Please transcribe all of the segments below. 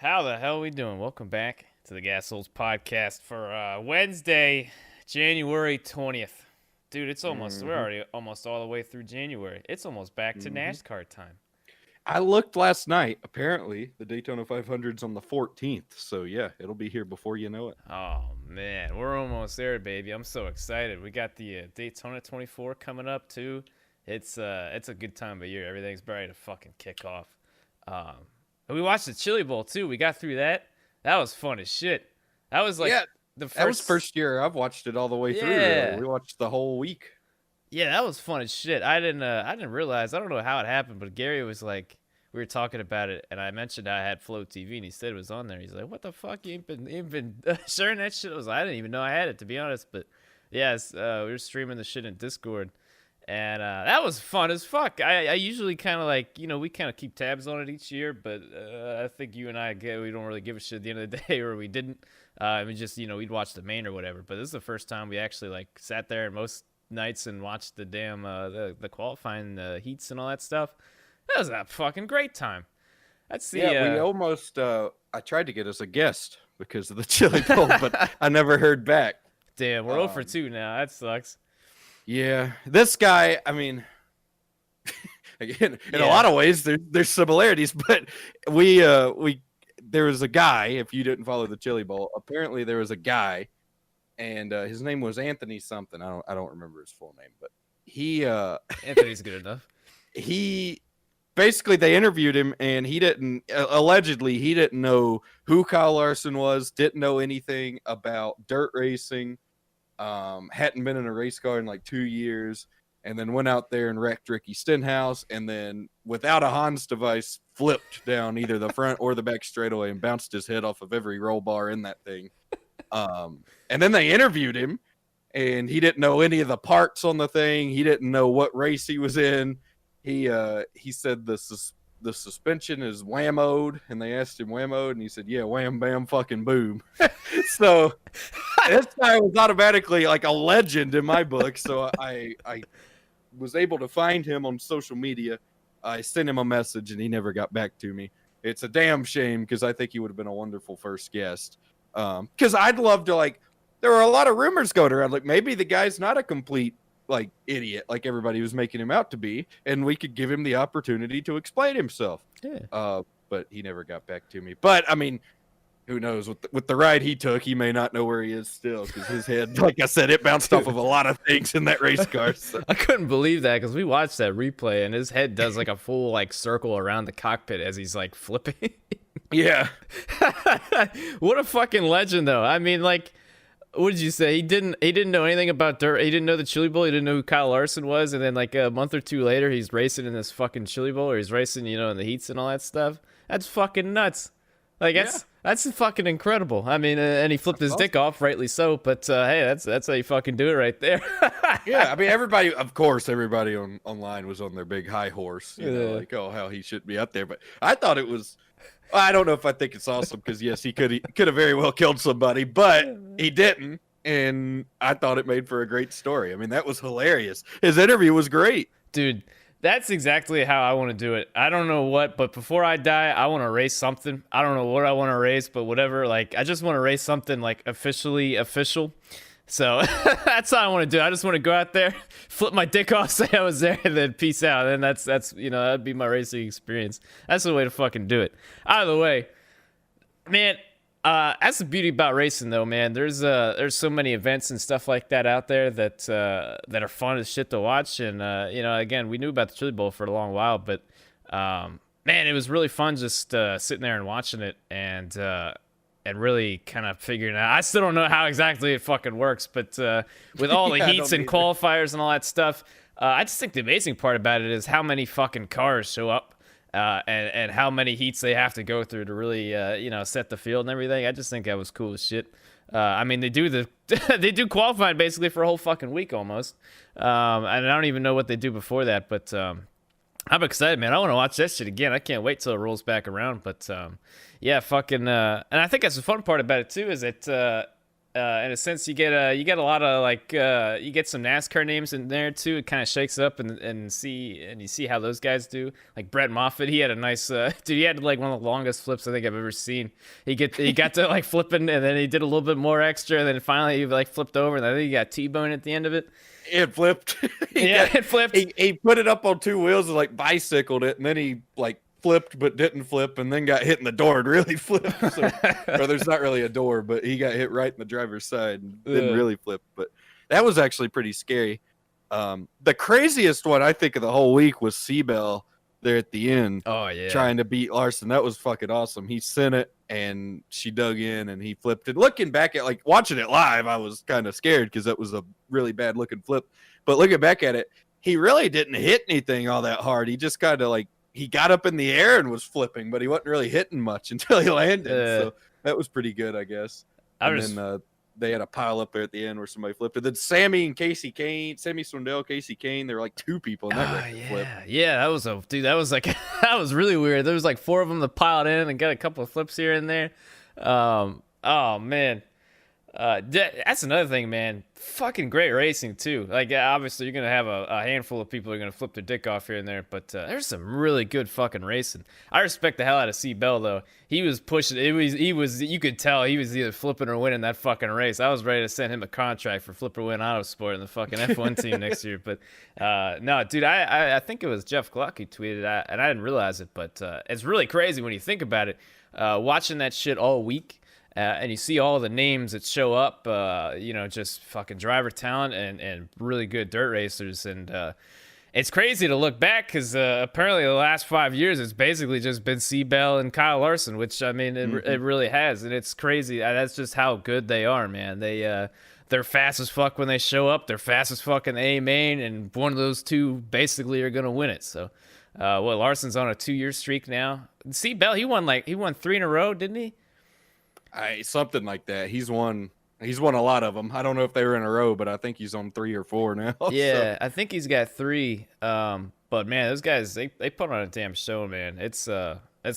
How the hell we doing? Welcome back to the Gas Souls podcast for Wednesday, January 20th. Dude, we're hmm already almost all the way through January. It's almost back to hmm NASCAR time. I looked last night. Apparently, the Daytona 500's on the 14th. So yeah, it'll be here before you know it. Oh man, we're almost there, baby. I'm so excited. We got the Daytona 24 coming up too. It's a good time of year. Everything's ready to fucking kick off. Um, and we watched the Chili Bowl too. We got through that. That was fun as shit. That was like Yeah, the that was first. first year I've watched it all the way through. Really, Yeah. we watched the whole week. Yeah, that was fun as shit. I didn't realize. I don't know how it happened, but Gary was like, we were talking about it, and I mentioned I had Flow TV, and he said it was on there. He's like, "What the fuck? You ain't been sharing that shit?" I was like, "I didn't even know I had it, to be honest." But yes, we were streaming the shit in Discord, and that was fun as fuck. I usually kind of like, we kind of keep tabs on it each year, but I think you and we don't really give a shit at the end of the day, or we didn't. We just we'd watch the main or whatever. But this is the first time we actually like sat there and most nights and watched the damn the qualifying heats and all that stuff. That was a fucking great time. That's the Yeah, we almost. I tried to get us a guest because of the Chili Bowl, but I never heard back. damn. We're 0 for Um, 2 now. That sucks. yeah, this guy. I mean, again, in a Yeah. lot of ways, there's similarities, but we there was a guy. If you didn't follow the Chili Bowl, apparently there was a guy, and his name was Anthony something. I don't remember his full name, but Anthony's good enough. he basically they interviewed him, and he didn't allegedly he didn't know who Kyle Larson was, didn't know anything about dirt racing, hadn't been in a race car in like 2 years, and then went out there and wrecked Ricky Stenhouse, and then without a Hans device flipped down either the front or the back straightaway and bounced his head off of every roll bar in that thing. And then they interviewed him, and he didn't know any of the parts on the thing. He didn't know what race he was in. He said the suspension is whammoed, and they asked him whammoed, and he said, "Yeah, wham bam fucking boom." So this guy was automatically like a legend in my book. So I was able to find him on social media. I sent him a message, and he never got back to me. It's a damn shame because I think he would have been a wonderful first guest. Because I'd love to like. There were a lot of rumors going around, like maybe the guy's not a complete like idiot, like everybody was making him out to be, and we could give him the opportunity to explain himself. Yeah. But he never got back to me. But I mean, who knows? With the ride he took, he may not know where he is still because his head, like I said, it bounced off of a lot of things in that race car. So. I couldn't believe that because we watched that replay and his head does like a full like circle around the cockpit as he's like flipping. Yeah, What a fucking legend, though. I mean, like, what did you say? He didn't know anything about dirt. He didn't know the Chili Bowl. He didn't know who Kyle Larson was. And then like a month or two later, he's racing in this fucking Chili Bowl, or he's racing, in the heats and all that stuff. That's fucking nuts. Like that's fucking incredible. I mean, and he flipped his dick off, rightly so. But hey, that's how you fucking do it right there. yeah. I mean, everybody, of course, everybody online was on their big high horse, Yeah. like, oh, how he should be up there. But I thought it was. I don't know if I think it's awesome because yes, he could have very well killed somebody, but he didn't, and I thought it made for a great story. I mean, that was hilarious. His interview was great. Dude, that's exactly how I want to do it. I don't know what, but before I die, I want to race something. I don't know what I want to race, but whatever. Like, I just want to race something like officially official. So that's how I want to do it. I just want to go out there, flip my dick off, say I was there, and then peace out. And that's that'd be my racing experience. That's the way to fucking do it. Either way, man, that's the beauty about racing, though, man. There's so many events and stuff like that out there that are fun as shit to watch. And again, we knew about the Chili Bowl for a long while, but man, it was really fun just sitting there and watching it and really kind of figuring out. I still don't know how exactly it fucking works, but with all the Yeah, I heats don't and either. qualifiers and all that stuff, I just think the amazing part about it is how many fucking cars show up. And how many heats they have to go through to really set the field and everything. I just think that was cool as shit. I mean, they do they do qualifying basically for a whole fucking week almost. And I don't even know what they do before that, but I'm excited, man. I want to watch that shit again. I can't wait till it rolls back around. But yeah, fucking. And I think that's the fun part about it too is that In a sense, you get a lot of like you get some NASCAR names in there too. It kind of shakes up and you see how those guys do. Like Brett Moffitt, he had a nice dude. He had like one of the longest flips I think I've ever seen. He got to like flipping and then he did a little bit more extra and then finally he like flipped over and I think he got T-bone at the end of it. It flipped. It flipped. He put it up on two wheels and like bicycled it, and then he like flipped but didn't flip, and then got hit in the door and really flipped. So, or there's not really a door, but he got hit right in the driver's side and didn't really flip. But that was actually pretty scary. The craziest one I think of the whole week was Seabell there at the end. Oh yeah, trying to beat Larson. That was fucking awesome. He sent it and she dug in and he flipped it. Looking back at like watching it live, I was kind of scared because that was a really bad looking flip. But looking back at it, he really didn't hit anything all that hard. He just kind of like he got up in the air and was flipping, but he wasn't really hitting much until he landed. So that was pretty good, I guess. Then they had a pile up there at the end where somebody flipped it. Then Sammy and Casey Kane, Sammy Swindell, Casey Kane, there were like two people in that flip. Yeah, that was that was like that was really weird. There was like four of them that piled in and got a couple of flips here and there. Oh man. That's another thing, man. Fucking great racing too. Like obviously you're gonna have a handful of people who are gonna flip their dick off here and there, but there's some really good fucking racing. I respect the hell out of C Bell though. He was pushing. He was. You could tell he was either flipping or winning that fucking race. I was ready to send him a contract for flip or win Autosport in the fucking F1 team next year. But no, dude, I think it was Jeff Gluck who tweeted that, and I didn't realize it, but it's really crazy when you think about it. Watching that shit all week. And you see all the names that show up, just fucking driver talent and really good dirt racers. And it's crazy to look back because apparently the last 5 years it's basically just been Seabell and Kyle Larson, which, I mean, it really has. And it's crazy. That's just how good they are, man. They're fast as fuck when they show up. They're fast as fuck in the A main. And one of those two basically are going to win it. So, Larson's on a 2-year streak now. Seabell, he won 3 in a row, didn't he? Something like that. He's won a lot of them. I don't know if they were in a row, but I think he's on 3 or 4 now. Yeah, so. I think he's got 3. But man, those guys they put on a damn show, man. It's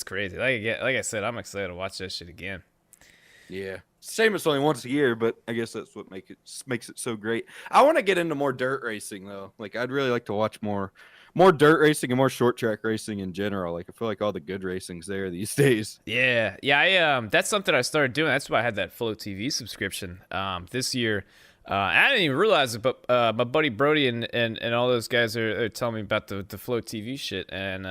crazy. Like I said, I'm excited to watch that shit again. Yeah, same. It's only once a year, but I guess that's what makes it so great. I want to get into more dirt racing though. Like I'd really like to watch more dirt racing and more short track racing in general. Like I feel like all the good racing's there these days. Yeah. I that's something I started doing. That's why I had that Flow TV subscription this year. I didn't even realize it, but my buddy Brody and all those guys are telling me about the Flow TV shit, and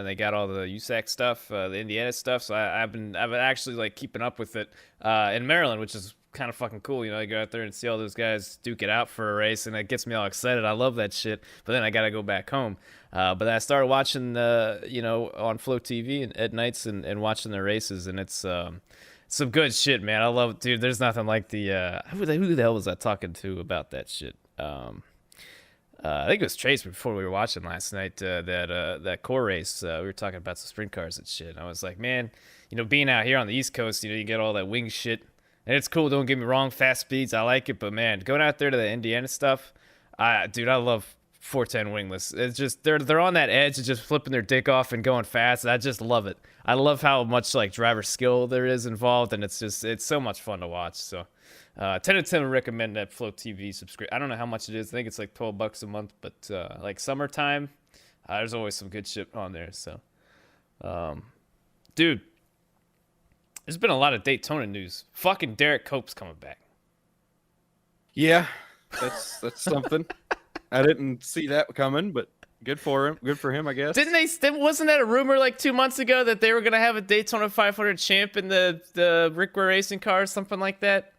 they got all the USAC stuff, the Indiana stuff. So I've been actually like keeping up with it in Maryland, which is kind of fucking cool. You know, I go out there and see all those guys duke it out for a race, and it gets me all excited. I love that shit. But then I gotta go back home. But I started watching on Flow TV at nights and watching the races, and it's some good shit, man. I love it, dude. There's nothing like the who the hell was I talking to about that shit? I think it was Trace before we were watching last night. That core race, we were talking about some sprint cars and shit. And I was like, man, being out here on the East Coast, you get all that wing shit, and it's cool. Don't get me wrong, fast speeds, I like it, but man, going out there to the Indiana stuff, I love 410 wingless. It's just they're on that edge of just flipping their dick off and going fast. I just love it. I love how much like driver skill there is involved, and it's so much fun to watch. So 10 out of 10 would recommend that Flow TV subscription. I don't know how much it is. I think it's like $12 a month, but like summertime, there's always some good shit on there. So dude, there's been a lot of Daytona news. Fucking Derek Cope's coming back. Yeah, that's something. I didn't see that coming, but good for him. Good for him, I guess. Wasn't that a rumor like 2 months ago that they were gonna have a Daytona 500 champ in the Rick Ware racing car or something like that?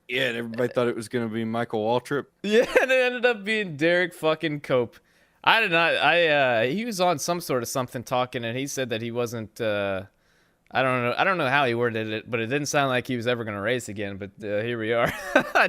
Yeah, and everybody thought it was gonna be Michael Waltrip. Yeah, and it ended up being Derek fucking Cope. I did not. He was on some sort of something talking, and he said that he wasn't. I don't know how he worded it, but it didn't sound like he was ever going to race again. But here we are.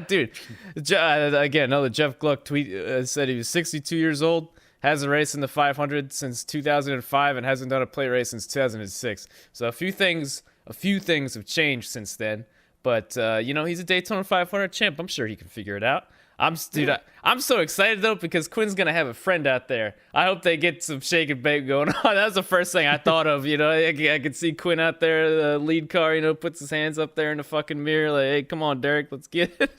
Dude, again, another Jeff Gluck tweet said he was 62 years old, hasn't raced in the 500 since 2005, and hasn't done a plate race since 2006. So a few things have changed since then. But, he's a Daytona 500 champ. I'm sure he can figure it out. I'm so excited though because Quinn's gonna have a friend out there. I hope they get some shake and bake going on. That was the first thing I thought of. I could see Quinn out there, the lead car. Puts his hands up there in the fucking mirror, like, "Hey, come on, Derek, let's get it."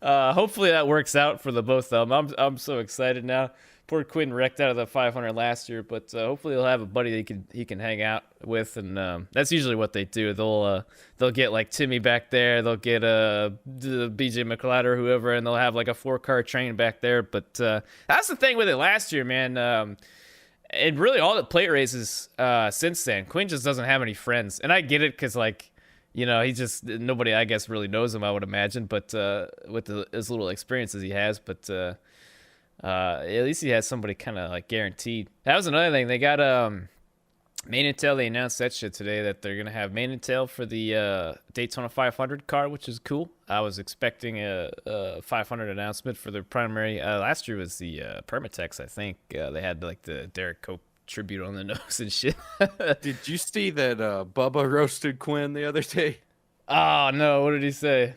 Hopefully that works out for the both of them. I'm so excited now. Poor Quinn wrecked out of the 500 last year, but hopefully he'll have a buddy that he can hang out with, and that's usually what they do. They'll get like Timmy back there, they'll get BJ McLeod or whoever, and they'll have like a 4-car train back there. But that's the thing with it last year, man. And really all the plate races since then, Quinn just doesn't have any friends, and I get it because like. He just nobody I guess really knows him, I would imagine, but with as little experience as he has, but at least he has somebody kind of like guaranteed. That was another thing. They got Mane and Tail. They announced that shit today that they're gonna have Mane and Tail for the Daytona 500 car, which is cool. I was expecting a 500 announcement for their primary. Last year was the Permatex, I think. They had like the Derek Cope tribute on the nose and shit. Did you see that Bubba roasted Quinn the other day? Oh no, what did he say?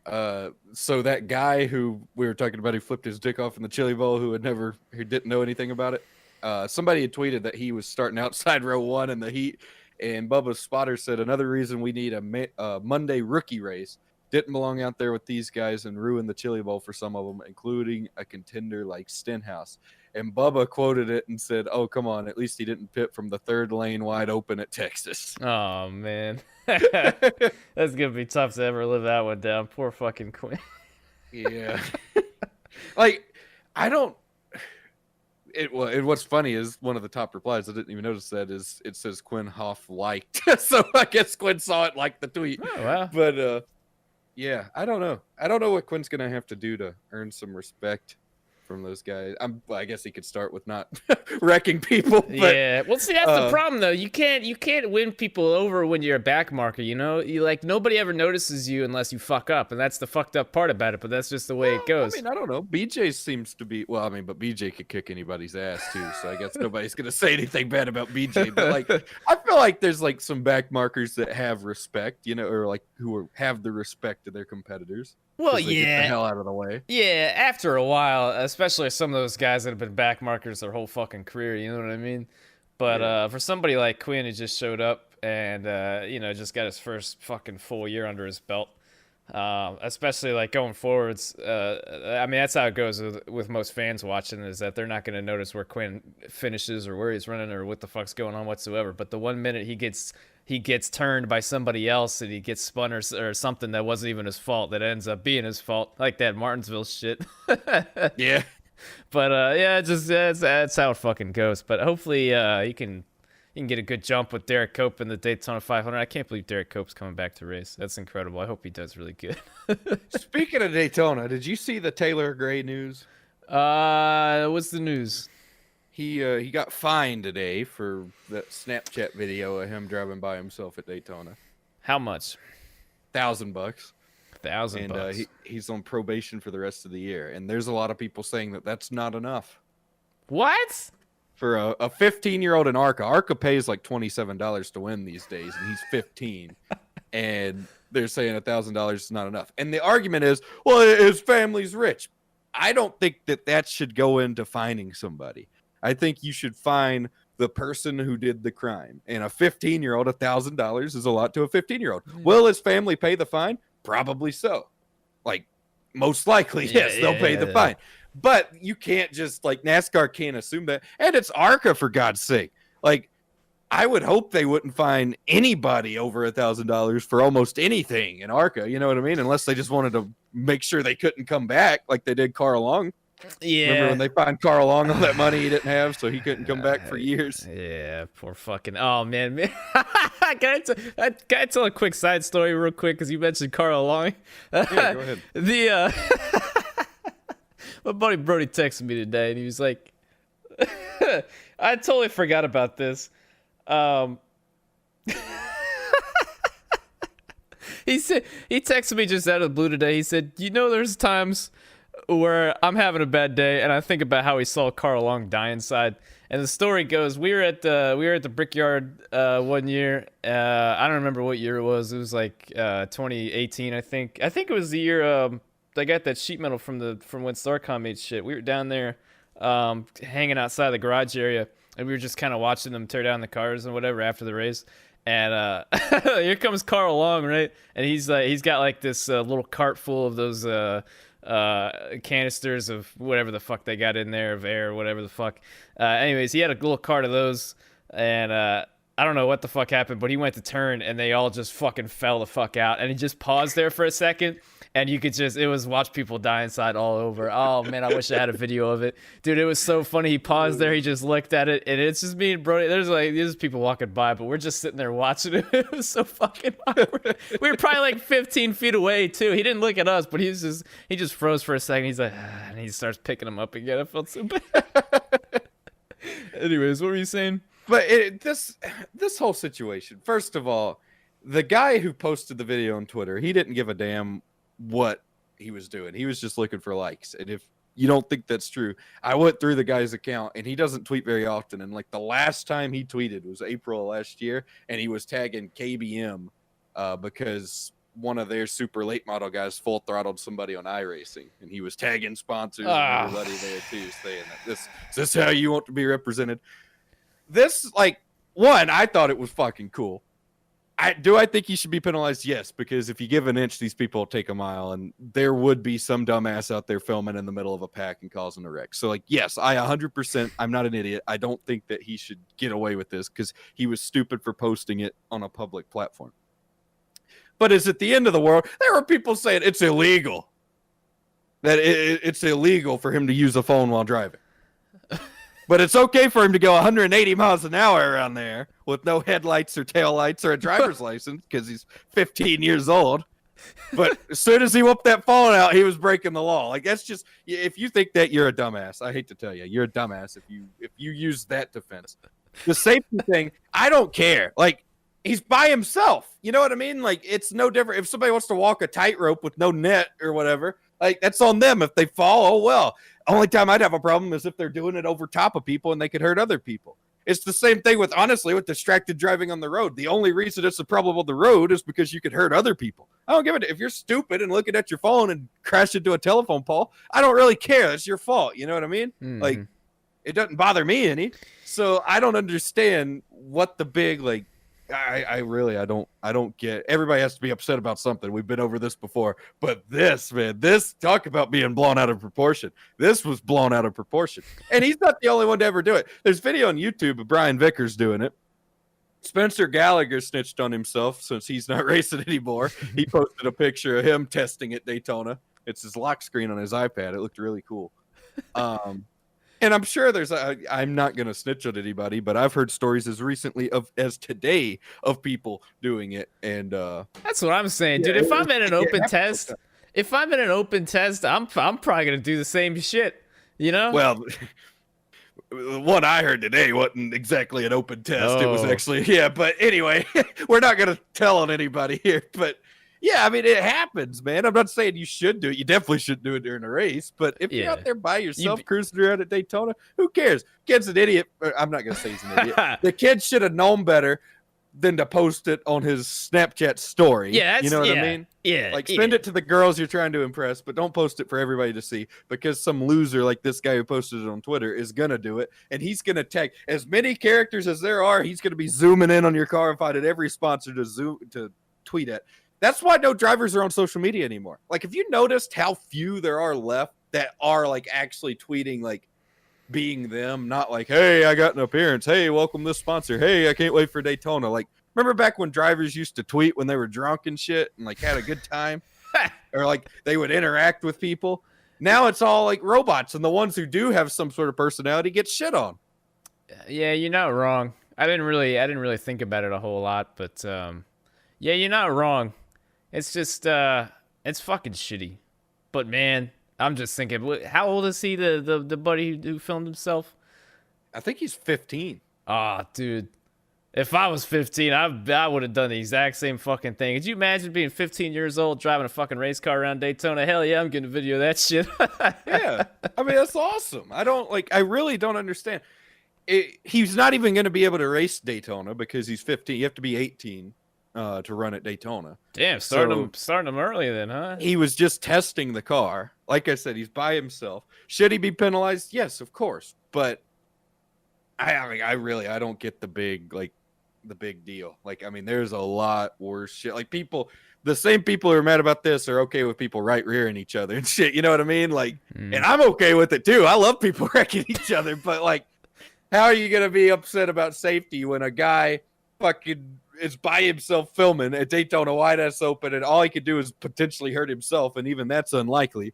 So that guy who we were talking about who flipped his dick off in the chili bowl, who didn't know anything about it. Somebody had tweeted that he was starting outside row 1 in the heat, and Bubba's spotter said another reason we need a Monday rookie race. Didn't belong out there with these guys and ruin the chili bowl for some of them, including a contender like Stenhouse. And Bubba quoted it and said, "Oh, come on. At least he didn't pit from the 3rd lane wide open at Texas." Oh, man. That's going to be tough to ever live that one down. Poor fucking Quinn. Yeah. Like, I don't... What's funny is one of the top replies, I didn't even notice that, is it says Quinn Hoff liked. So I guess Quinn saw it, like the tweet. Oh, wow. But, yeah, I don't know. I don't know what Quinn's going to have to do to earn some respect from those guys. I guess he could start with not wrecking people. But, yeah. Well, see, that's the problem though. You can't win people over when you're a backmarker. You like nobody ever notices you unless you fuck up, and that's the fucked up part about it. But that's just the way it goes. I mean, I don't know. BJ seems to be but BJ could kick anybody's ass too. So I guess nobody's gonna say anything bad about BJ. But like, I feel like there's like some backmarkers that have respect, or like have the respect of their competitors. Well, yeah, get the hell out of the way. Yeah, after a while, especially some of those guys that have been backmarkers their whole fucking career, you know what I mean? But for somebody like Quinn who just showed up and just got his first fucking full year under his belt, especially like going forwards, I mean that's how it goes with most fans watching, is that they're not going to notice where Quinn finishes or where he's running or what the fuck's going on whatsoever. But the 1 minute he gets turned by somebody else and he gets spun or something that wasn't even his fault, that ends up being his fault, like that Martinsville shit. Yeah. But that's how it fucking goes. But hopefully you can get a good jump with Derek Cope in the Daytona 500. I can't believe Derek Cope's coming back to race. That's incredible. I hope he does really good. Speaking of Daytona, did you see the Taylor Gray news? What's the news? He got fined today for that Snapchat video of him driving by himself at Daytona. How much? $1,000. $1,000. And he's on probation for the rest of the year. And there's a lot of people saying that that's not enough. What? For a 15-year-old in ARCA. ARCA pays like $27 to win these days, and he's 15. And they're saying $1,000 is not enough. And the argument is, well, his family's rich. I don't think that should go into fining somebody. I think you should fine the person who did the crime. And a 15-year-old, $1,000 is a lot to a 15-year-old. Will his family pay the fine? Probably so. Like, most likely, yes, they'll pay the fine. But you can't just, like, NASCAR can't assume that. And it's ARCA, for God's sake. Like, I would hope they wouldn't fine anybody over $1,000 for almost anything in ARCA. You know what I mean? Unless they just wanted to make sure they couldn't come back like they did Carl Long. Yeah. Remember when they fined Carl Long all that money he didn't have, so he couldn't come back for years? Yeah, poor fucking. Oh man. Can I tell a quick side story real quick? Because you mentioned Carl Long. Yeah, go ahead. My buddy Brody texted me today, and he was like, I totally forgot about this. He texted me just out of the blue today. He said, there's times where I'm having a bad day and I think about how he saw Carl Long die inside. And the story goes, we were at the Brickyard one year. I don't remember what year it was. It was like 2018, I think. I think it was the year that sheet metal from when Starcom made shit. We were down there, hanging outside the garage area, and we were just kind of watching them tear down the cars and whatever after the race. And here comes Carl along, right? And he's got like this little cart full of those canisters of whatever the fuck they got in there of air, or whatever the fuck. Anyways, he had a little cart of those, and I don't know what the fuck happened, but he went to turn, and they all just fucking fell the fuck out, and he just paused there for a second, and you could it was watch people die inside all over. Oh man, I wish I had a video of it, dude. It was so funny. He paused there, he just looked at it, and it's just me and Brody. There's people walking by, but we're just sitting there watching it. It was so fucking awkward. We were probably like 15 feet away too. He didn't look at us, but he just froze for a second. He's like, and he starts picking them up again. I felt so bad. Anyways, what were you saying? But this whole situation, first of all, the guy who posted the video on Twitter, he didn't give a damn what he was doing. He was just looking for likes. And if you don't think that's true, I went through the guy's account, and he doesn't tweet very often. And like the last time he tweeted was April of last year, and he was tagging KBM because one of their super late model guys full throttled somebody on iRacing, and he was tagging sponsors and everybody there too, saying that is this how you want to be represented? This, like, one, I thought it was fucking cool. I think he should be penalized? Yes, because if you give an inch, these people will take a mile, and there would be some dumbass out there filming in the middle of a pack and causing a wreck. So, like, yes, I 100%, I'm not an idiot. I don't think that he should get away with this because he was stupid for posting it on a public platform. But is it the end of the world? There were people saying it's illegal. That it's illegal for him to use a phone while driving. But it's okay for him to go 180 miles an hour around there with no headlights or taillights or a driver's license because he's 15 years old. But as soon as he whipped that phone out, he was breaking the law. Like, that's just, if you think that, you're a dumbass. I hate to tell you, you're a dumbass if you use that defense. The safety thing, I don't care. Like, he's by himself. You know what I mean? Like, it's no different. If somebody wants to walk a tightrope with no net or whatever, like, that's on them. If they fall, oh well. Only time I'd have a problem is if they're doing it over top of people and they could hurt other people. It's the same thing with, honestly, with distracted driving on the road. The only reason it's a problem on the road is because you could hurt other people. I don't give it. If you're stupid and looking at your phone and crash into a telephone pole, I don't really care. That's your fault. You know what I mean? Mm-hmm. Like, it doesn't bother me any. So I don't understand what the big, like, I don't get. Everybody has to be upset about something. We've been over this before, but this, man, talk about being blown out of proportion. This was blown out of proportion, and he's not the only one to ever do it. There's video on YouTube of Brian Vickers doing it. Spencer Gallagher snitched on himself since he's not racing anymore. He posted a picture of him testing at Daytona. It's his lock screen on his iPad. It looked really cool. And I'm sure I'm not going to snitch on anybody, but I've heard stories as recently as today of people doing it. And that's what I'm saying, dude. If I'm in an open test, I'm probably going to do the same shit, you know? Well, one I heard today wasn't exactly an open test. It was actually, but anyway, we're not going to tell on anybody here, but yeah, I mean, it happens, man. I'm not saying you should do it. You definitely shouldn't do it during a race. But if you're out there by yourself cruising around at Daytona, who cares? Kid's an idiot. I'm not going to say he's an idiot. The kid should have known better than to post it on his Snapchat story. Yeah, you know what I mean? Yeah. Like, send it to the girls you're trying to impress, but don't post it for everybody to see because some loser like this guy who posted it on Twitter is going to do it. And he's going to tag as many characters as there are. He's going to be zooming in on your car and finding every sponsor to tweet at. That's why no drivers are on social media anymore. Like, have you noticed how few there are left that are, like, actually tweeting, like, being them, not like, hey, I got an appearance. Hey, welcome this sponsor. Hey, I can't wait for Daytona. Like, remember back when drivers used to tweet when they were drunk and shit and, like, had a good time? Or, like, they would interact with people? Now it's all, like, robots, and the ones who do have some sort of personality get shit on. Yeah, you're not wrong. I didn't really think about it a whole lot, but, yeah, you're not wrong. It's just, it's fucking shitty. But, man, I'm just thinking, how old is he, the buddy who filmed himself? I think he's 15. Ah, dude. If I was 15, I would have done the exact same fucking thing. Could you imagine being 15 years old, driving a fucking race car around Daytona? Hell yeah, I'm getting a video of that shit. Yeah. I mean, that's awesome. I really don't understand. He's not even going to be able to race Daytona because he's 15. You have to be 18. to run at Daytona. Damn, So starting them early then, huh? he was just testing the car. Like I said, he's by himself. Should he be penalized? Yes, of course. But I mean, I don't get the big deal. Like, I mean, there's a lot worse shit. Like, the same people who are mad about this are okay with people right rearing each other and shit. You know what I mean? Like, and I'm okay with it too. I love people wrecking each other, but like, how are you gonna be upset about safety when a guy fucking is by himself filming at Daytona Wide Ass Open and all he could do is potentially hurt himself, and even that's unlikely,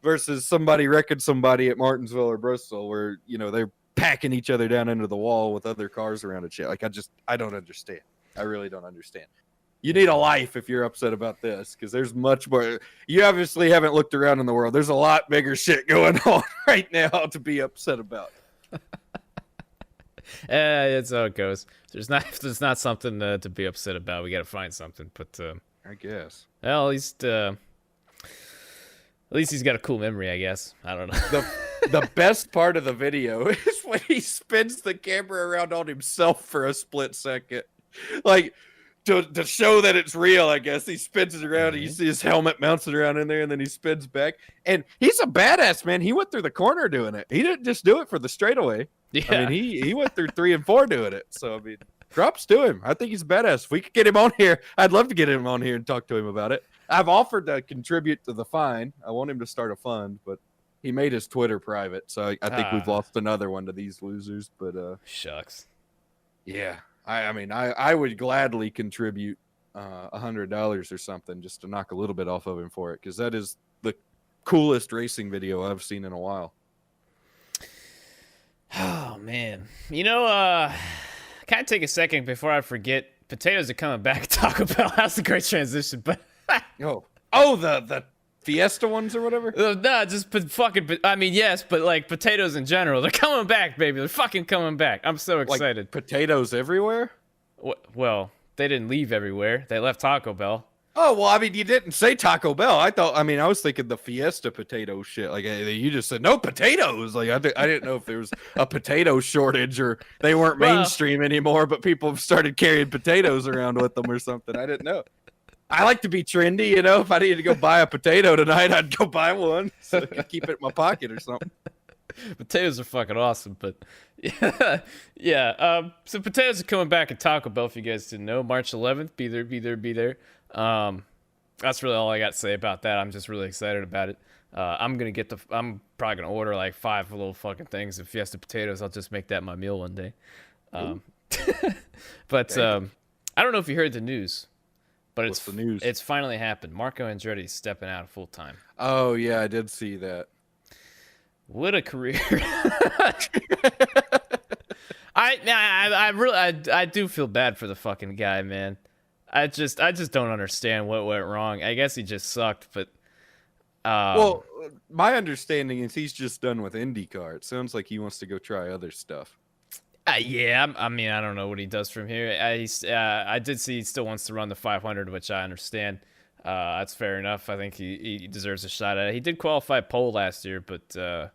versus somebody wrecking somebody at Martinsville or Bristol where, you know, they're packing each other down into the wall with other cars around and shit. Like, I don't understand. I really don't understand. You need a life if you're upset about this, because there's much more. You obviously haven't looked around in the world. There's a lot bigger shit going on right now to be upset about. It's how it goes. If there's not something to be upset about, we got to find something. But I guess. well, at least he's got a cool memory, I guess. I don't know. The best part of the video is when he spins the camera around on himself for a split second, like to show that it's real. I guess he spins it around, and you see his helmet bouncing around in there, and then he spins back. And he's a badass, man. He went through the corner doing it. He didn't just do it for the straightaway. Yeah. I mean, he went through 3 and 4 doing it. So I mean, props to him. I think he's a badass. If we could get him on here, I'd love to get him on here and talk to him about it. I've offered to contribute to the fine. I want him to start a fund, but he made his Twitter private, so I think we've lost another one to these losers. But shucks. Yeah, I mean, I would gladly contribute $100 or something just to knock a little bit off of him for it, because that is the coolest racing video I've seen in a while. Oh man, you know, can I take a second before I forget? Potatoes are coming back. Taco Bell. That's a great transition, but the Fiesta ones or whatever. No, just I mean, yes, but like potatoes in general, they're coming back, baby. They're fucking coming back. I'm so excited. Like potatoes everywhere. Well, they didn't leave everywhere. They left Taco Bell. Oh, well, I mean, you didn't say Taco Bell. I was thinking the Fiesta potato shit. Like, you just said no potatoes. Like, I didn't know if there was a potato shortage or they weren't mainstream anymore, but people have started carrying potatoes around with them or something. I didn't know. I like to be trendy, you know. If I needed to go buy a potato tonight, I'd go buy one so I could keep it in my pocket or something. Potatoes are fucking awesome, but yeah. So potatoes are coming back at Taco Bell. If you guys didn't know, March 11th, be there. That's really all I got to say about that. I'm just really excited about it. I'm probably gonna order like 5 little fucking things of Fiesta potatoes. I'll just make that my meal one day. But I don't know if you heard the news, but What's the news? It's finally happened. Marco Andretti's stepping out full time. Oh yeah, I did see that. What a career! I do feel bad for the fucking guy, man. I just don't understand what went wrong. I guess he just sucked, but well, my understanding is he's just done with IndyCar. It sounds like he wants to go try other stuff. Yeah, I mean, I don't know what he does from here. I did see he still wants to run the 500, which I understand. That's fair enough. I think he deserves a shot at it. He did qualify pole last year, but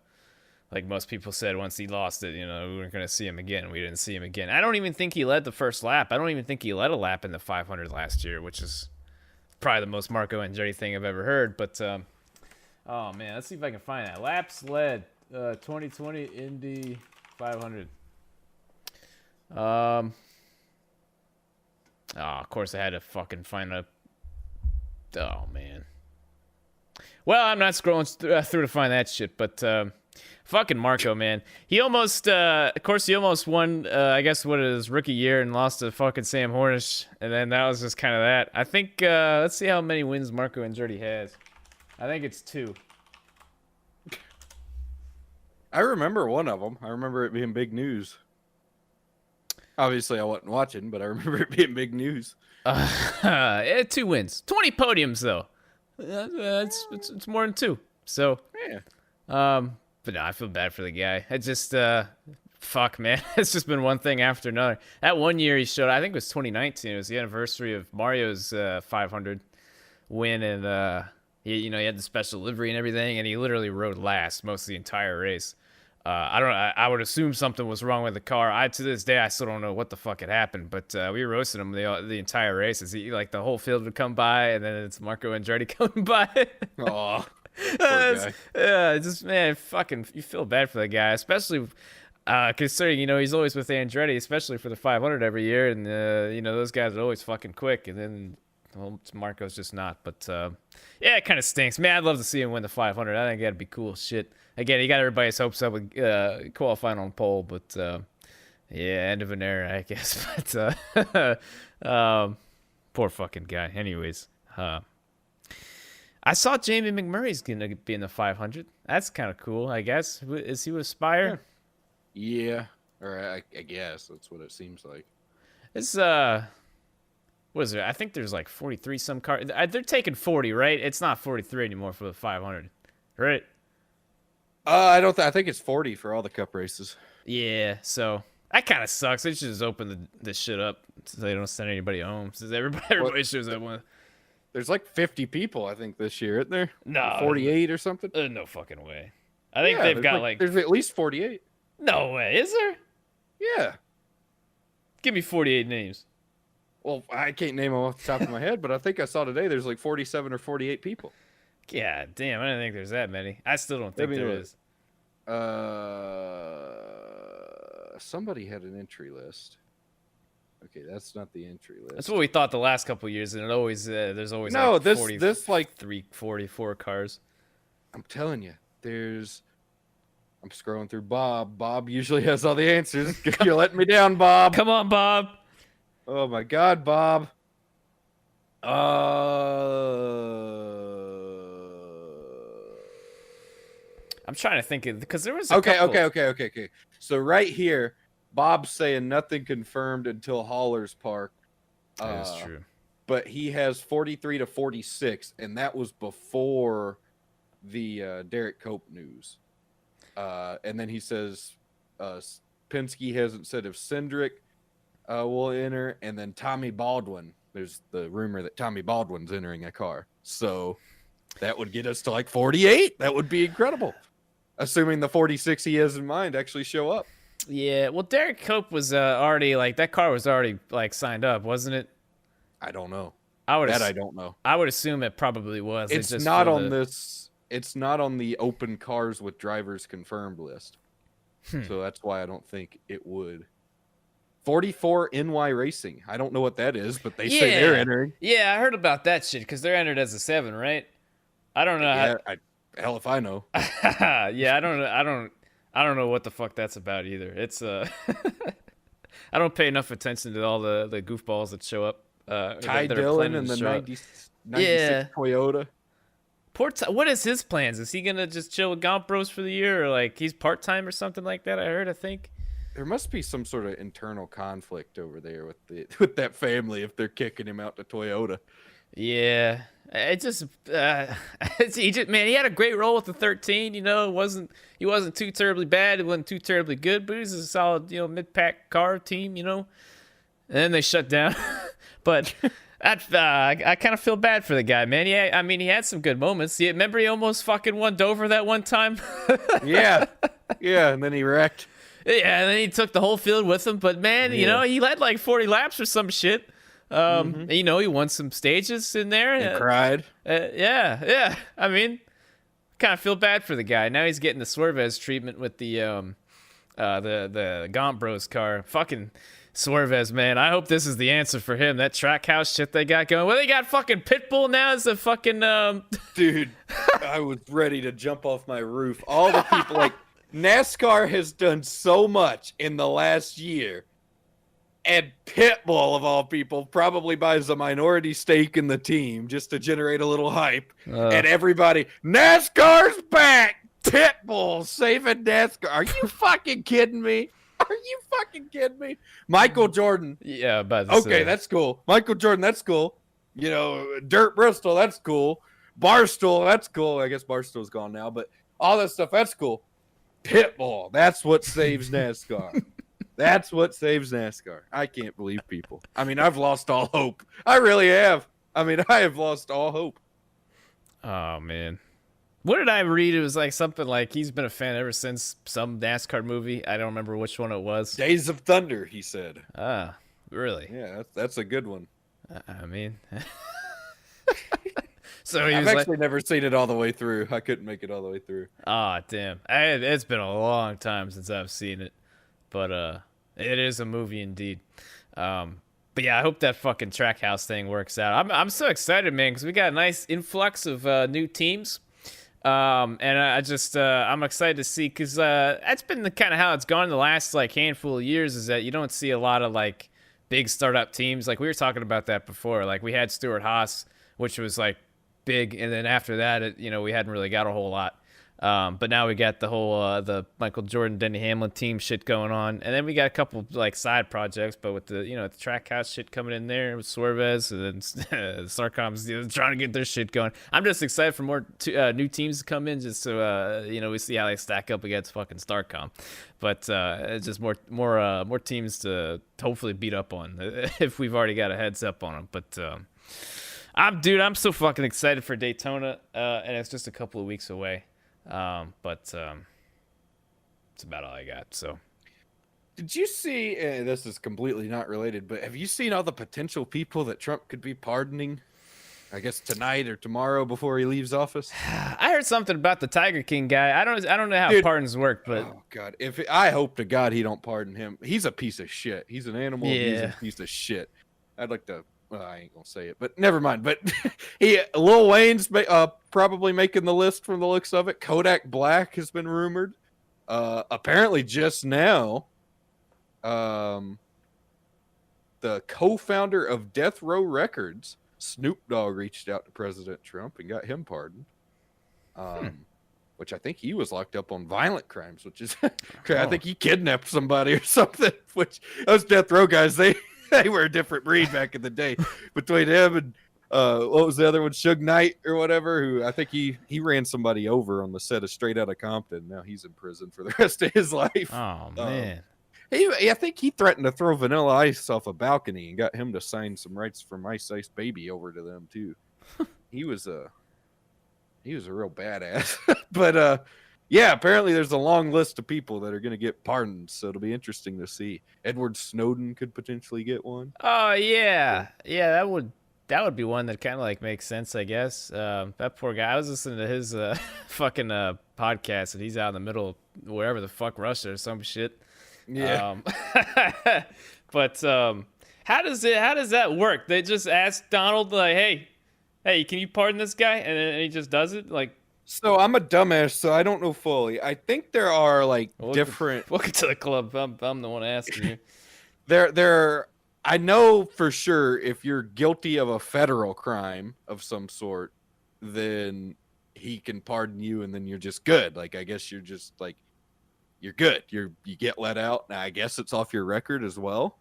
like most people said, once he lost it, you know, we weren't going to see him again. We didn't see him again. I don't even think he led the first lap. I don't even think he led a lap in the 500 last year, which is probably the most Marco Andretti thing I've ever heard. But, oh, man, let's see if I can find that. Laps led, 2020 Indy 500. Of course I had to fucking find a... Oh, man. Well, I'm not scrolling through to find that shit, but... Fucking Marco, man. He almost, of course, he almost won, I guess, what his rookie year and lost to fucking Sam Hornish. And then that was just kind of that. I think, let's see how many wins Marco Andretti has. I think it's 2. I remember one of them. I remember it being big news. Obviously, I wasn't watching, but I remember it being big news. 2 wins. 20 podiums, though. It's more than 2. So, yeah. But no, I feel bad for the guy. I just, fuck, man. It's just been one thing after another. That one year he showed, I think it was 2019. It was the anniversary of Mario's 500 win, and he had the special livery and everything, and he literally rode last most of the entire race. I would assume something was wrong with the car. To this day, I still don't know what the fuck had happened. But we were roasting him the entire race. Like the whole field would come by, and then it's Marco Andretti coming by. Oh, poor guy. Yeah, just man, fucking, you feel bad for the guy, especially considering he's always with Andretti, especially for the 500 every year, and those guys are always fucking quick, and then Marco's just not. But yeah, it kind of stinks. Man, I'd love to see him win the 500. I think that'd be cool shit. Again, he got everybody's hopes up with qualifying on pole, but yeah, end of an era, I guess. But poor fucking guy. Anyways, I saw Jamie McMurray's gonna be in the 500. That's kind of cool, I guess. Is he with Spire? Yeah, or I guess that's what it seems like. It's what is it? I think there's like 43 some cars. They're taking 40, right? It's not 43 anymore for the 500, right? I don't. I think it's 40 for all the Cup races. Yeah, so that kind of sucks. They should just open this shit up so they don't send anybody home. Since everybody shows up one. There's like 50 people, I think, this year, isn't there? No, 48 or something. No fucking way. I think they've got like. There's at least 48. No way, is there? Yeah. Give me 48 names. Well, I can't name them off the top of my head, but I think I saw today there's like 47 or 48 people. Yeah, damn, I didn't think there's that many. I still don't think there is. Somebody had an entry list. Okay, that's not the entry list. That's what we thought the last couple of years, and there's always no, like this like 44 cars. I'm telling you, I'm scrolling through Bob. Bob usually has all the answers. You're letting me down, Bob. Come on, Bob. Oh my God, Bob. I'm trying to think because there was okay. So right here, Bob's saying nothing confirmed until Haulers Park. That is true. But he has 43 to 46, and that was before the Derek Cope news. And then he says Penske hasn't said if Cindric will enter, and then Tommy Baldwin. There's the rumor that Tommy Baldwin's entering a car. So that would get us to like 48. That would be incredible. Assuming the 46 he has in mind actually show up. Yeah, well, Derek Cope was already like that car was already like signed up, wasn't it? I don't know. I don't know. I would assume it probably was. It's not on this. It's not on the open cars with drivers confirmed list. So that's why I don't think it would. 44 NY Racing. I don't know what that is, but they say they're entering. Yeah, I heard about that shit because they're entered as a 7, right? I don't know. Hell if I know. Yeah, I don't know what the fuck that's about either. It's I don't pay enough attention to all the goofballs that show up. Ty Dillon and the 96 Toyota. What is his plans? Is he gonna just chill with Gomp Bros for the year, or like he's part time or something like that? I think there must be some sort of internal conflict over there with that family if they're kicking him out to Toyota. Yeah, it just man, he had a great role with the 13. He wasn't too terribly bad. It wasn't too terribly good, but he was a solid mid pack car team. And then they shut down. But I kind of feel bad for the guy, man. Yeah, I mean he had some good moments. Remember he almost fucking won Dover that one time. yeah, and then he wrecked. Yeah, and then he took the whole field with him. But man, he led like 40 laps or some shit. He won some stages in there. And cried. Yeah. I mean, kind of feel bad for the guy. Now he's getting the Swervez treatment with the Gomp Bros car. Fucking Swervez, man. I hope this is the answer for him. That track house shit they got going. Well, they got fucking Pitbull now as a fucking Dude, I was ready to jump off my roof. All the people like NASCAR has done so much in the last year. And Pitbull, of all people, probably buys a minority stake in the team just to generate a little hype. And everybody, NASCAR's back! Pitbull saving NASCAR. Are you fucking kidding me? Are you fucking kidding me? Michael Jordan. Yeah, but okay, that's cool. Michael Jordan, that's cool. Dirt Bristol, that's cool. Barstool, that's cool. I guess Barstool's gone now, but all that stuff, that's cool. Pitbull, that's what saves NASCAR. That's what saves NASCAR. I can't believe people. I mean, I've lost all hope. I really have. I mean, I have lost all hope. Oh, man. What did I read? It was like something like he's been a fan ever since some NASCAR movie. I don't remember which one it was. Days of Thunder, he said. Ah, really? Yeah, that's a good one. I mean, so he I've was like, actually never seen it all the way through. I couldn't make it all the way through. "Ah, damn! It's been a long time since I've seen it, but it is a movie indeed." But yeah, I hope that fucking track house thing works out. I'm so excited, man, because we got a nice influx of new teams. And I just I'm excited to see because that's been the kind of how it's gone the last like handful of years is that you don't see a lot of like big startup teams. Like we were talking about that before. Like we had Stuart Haas, which was like big, and then after that, we hadn't really got a whole lot. But now we got the whole the Michael Jordan, Denny Hamlin team shit going on, and then we got a couple like side projects. But with the the Trackhouse shit coming in there with Suarez, and then Starcom's trying to get their shit going. I'm just excited for more new teams to come in, just so we see how they stack up against fucking Starcom. But it's just more teams to hopefully beat up on if we've already got a heads up on them. But I'm so fucking excited for Daytona, and it's just a couple of weeks away. But it's about all I got. So, Did you see? This is completely not related, but have you seen all the potential people that Trump could be pardoning? I guess tonight or tomorrow before he leaves office. I heard something about the Tiger King guy. I don't know how Dude, pardons work, but oh god, I hope to God he don't pardon him. He's a piece of shit. He's an animal abusing piece of shit. I'd like to. Well, I ain't gonna say it, but never mind. But Lil Wayne's probably making the list from the looks of it. Kodak Black has been rumored. Apparently, just now, the co-founder of Death Row Records, Snoop Dogg, reached out to President Trump and got him pardoned. Which I think he was locked up on violent crimes, which is I think he kidnapped somebody or something. Which those Death Row guys, they were a different breed back in the day. Between him and what was the other one, Suge Knight or whatever, who I think he ran somebody over on the set of Straight Outta Compton. Now he's in prison for the rest of his life. oh man, I think he threatened to throw Vanilla Ice off a balcony and got him to sign some rights from Ice Ice Baby over to them too. He was a real badass. But yeah, apparently there's a long list of people that are going to get pardoned, so it'll be interesting to see. Edward Snowden could potentially get one. oh yeah, that would be one that kind of like makes sense, I guess. That poor guy. I was listening to his fucking podcast, and he's out in the middle of wherever the fuck, Russia or some shit. Yeah. But how does that work? They just ask Donald like, hey, can you pardon this guy? And he just does it? Like, So I'm a dumbass, so I don't know fully. I think there are like different. Welcome to the club. I'm the one asking you. There. I know for sure if you're guilty of a federal crime of some sort, then he can pardon you, and then you're just good. Like I guess you're just like you're good. You get let out. Now I guess it's off your record as well.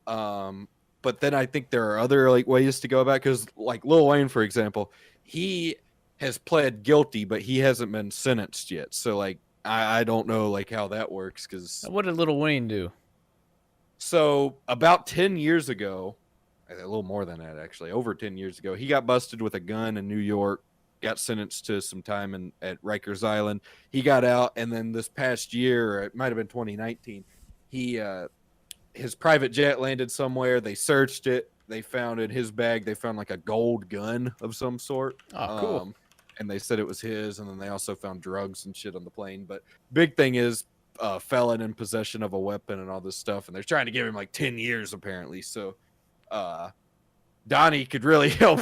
But then I think there are other like ways to go about, because like Lil Wayne, for example, he has pled guilty, but he hasn't been sentenced yet. So like I don't know like how that works, because What did Lil Wayne do? so about 10 years ago, a little more than that actually, over 10 years ago, he got busted with a gun in New York, got sentenced to some time at Rikers Island. He got out, and then this past year, or it might have been 2019, his private jet landed somewhere. They searched it. They found in his bag, they found like a gold gun of some sort. Oh, cool. And they said it was his, and then they also found drugs and shit on the plane. But big thing is felon in possession of a weapon and all this stuff, and they're trying to give him like 10 years apparently. So Donnie could really help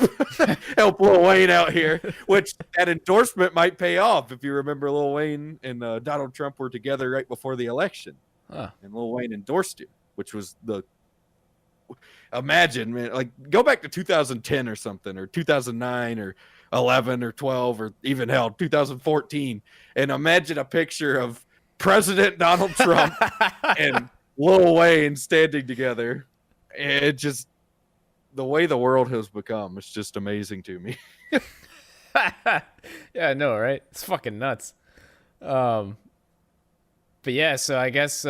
Lil Wayne out here, which that endorsement might pay off. If you remember, Lil Wayne and Donald Trump were together right before the election, and Lil Wayne endorsed him, which was imagine, man, like go back to 2010 or something, or 2009 or 11 or 12, or even hell 2014, and imagine a picture of President Donald Trump and Lil Wayne standing together. It just, the way the world has become, it's just amazing to me. Yeah, I know, right? It's fucking nuts. But yeah, so I guess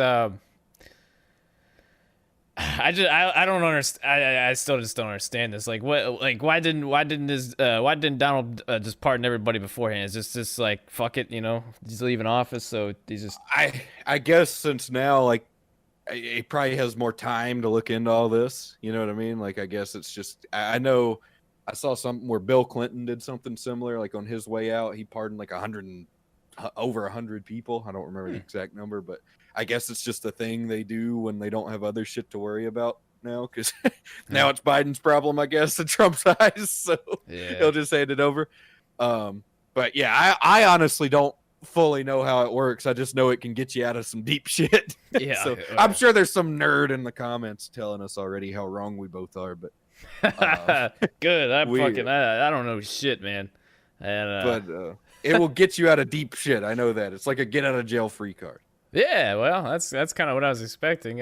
I don't understand. I still just don't understand this. Like what? Like why didn't Donald just pardon everybody beforehand? Is just like fuck it, he's leaving office, so he's just I guess since now, like, he probably has more time to look into all this. You know what I mean? Like, I guess it's just I know I saw something where Bill Clinton did something similar. Like on his way out, he pardoned like over 100 people. I don't remember the exact number, but I guess it's just a thing they do when they don't have other shit to worry about now. Because now it's Biden's problem, I guess, in Trump's eyes. So yeah. he'll just hand it over. But yeah, I honestly don't fully know how it works. I just know it can get you out of some deep shit. Yeah. So I'm sure there's some nerd in the comments telling us already how wrong we both are. But good. I don't know shit, man. And it will get you out of deep shit. I know that. It's like a get out of jail free card. yeah, well, that's kind of what I was expecting.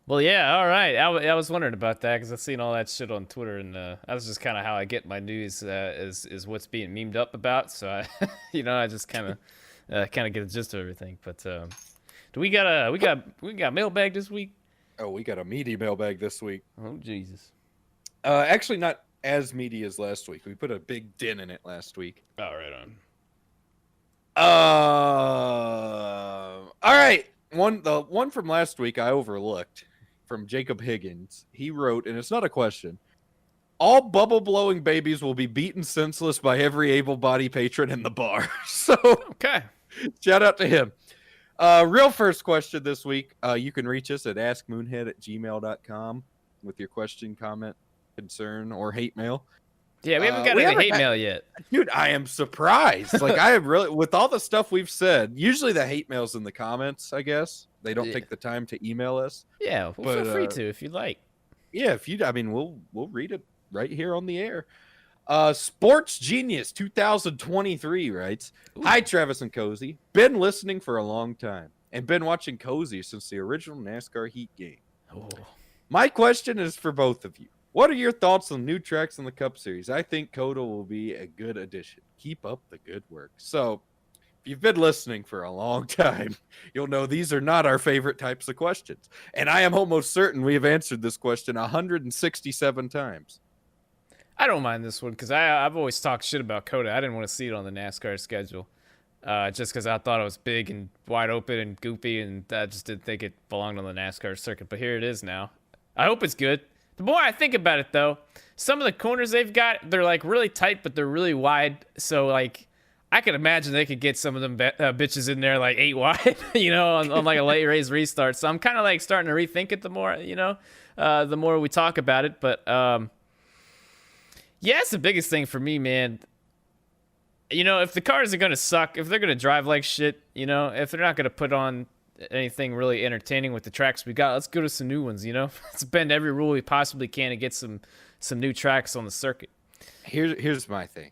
Well, yeah, all right. I was wondering about that because I've seen all that shit on Twitter, and that was just kind of how I get my news is what's being memed up about. So I, I just kind of get the gist of everything. But do we got mailbag this week? Oh, we got a meaty mailbag this week. Oh Jesus! Actually, not as meaty as last week. We put a big dent in it last week. Oh, right on. All right. The one from last week I overlooked. From Jacob Higgins. He wrote, and it's not a question, all bubble-blowing babies will be beaten senseless by every able-bodied patron in the bar. So, Okay. Shout out to him. Real first question this week. You can reach us at askmoonhead@gmail.com with your question, comment, concern, or hate mail. Yeah, we haven't got any hate mail yet. Dude, I am surprised. Like, I am really, with all the stuff we've said, usually the hate mail's in the comments, I guess. They don't take the time to email us. Yeah, feel free to if you'd like. Yeah, we'll read it right here on the air. Sports Genius 2023 writes, hi, Travis and Cozy. Been listening for a long time and been watching Cozy since the original NASCAR Heat game. Oh. My question is for both of you. What are your thoughts on new tracks in the Cup Series? I think Coda will be a good addition. Keep up the good work. So, if you've been listening for a long time, you'll know these are not our favorite types of questions. And I am almost certain we have answered this question 167 times. I don't mind this one because I've always talked shit about Coda. I didn't want to see it on the NASCAR schedule just because I thought it was big and wide open and goopy, and I just didn't think it belonged on the NASCAR circuit. But here it is now. I hope it's good. The more I think about it, though, some of the corners they've got, they're like really tight, but they're really wide. So like, I could imagine they could get some of them bitches in there like 8 wide, on like a late race restart. So I'm kind of like starting to rethink it the more, the more we talk about it. But yeah, it's the biggest thing for me, man. If the cars are gonna suck, if they're gonna drive like shit, if they're not gonna put on anything really entertaining with the tracks we got, let's go to some new ones. Let's bend every rule we possibly can to get some new tracks on the circuit. Here's my thing.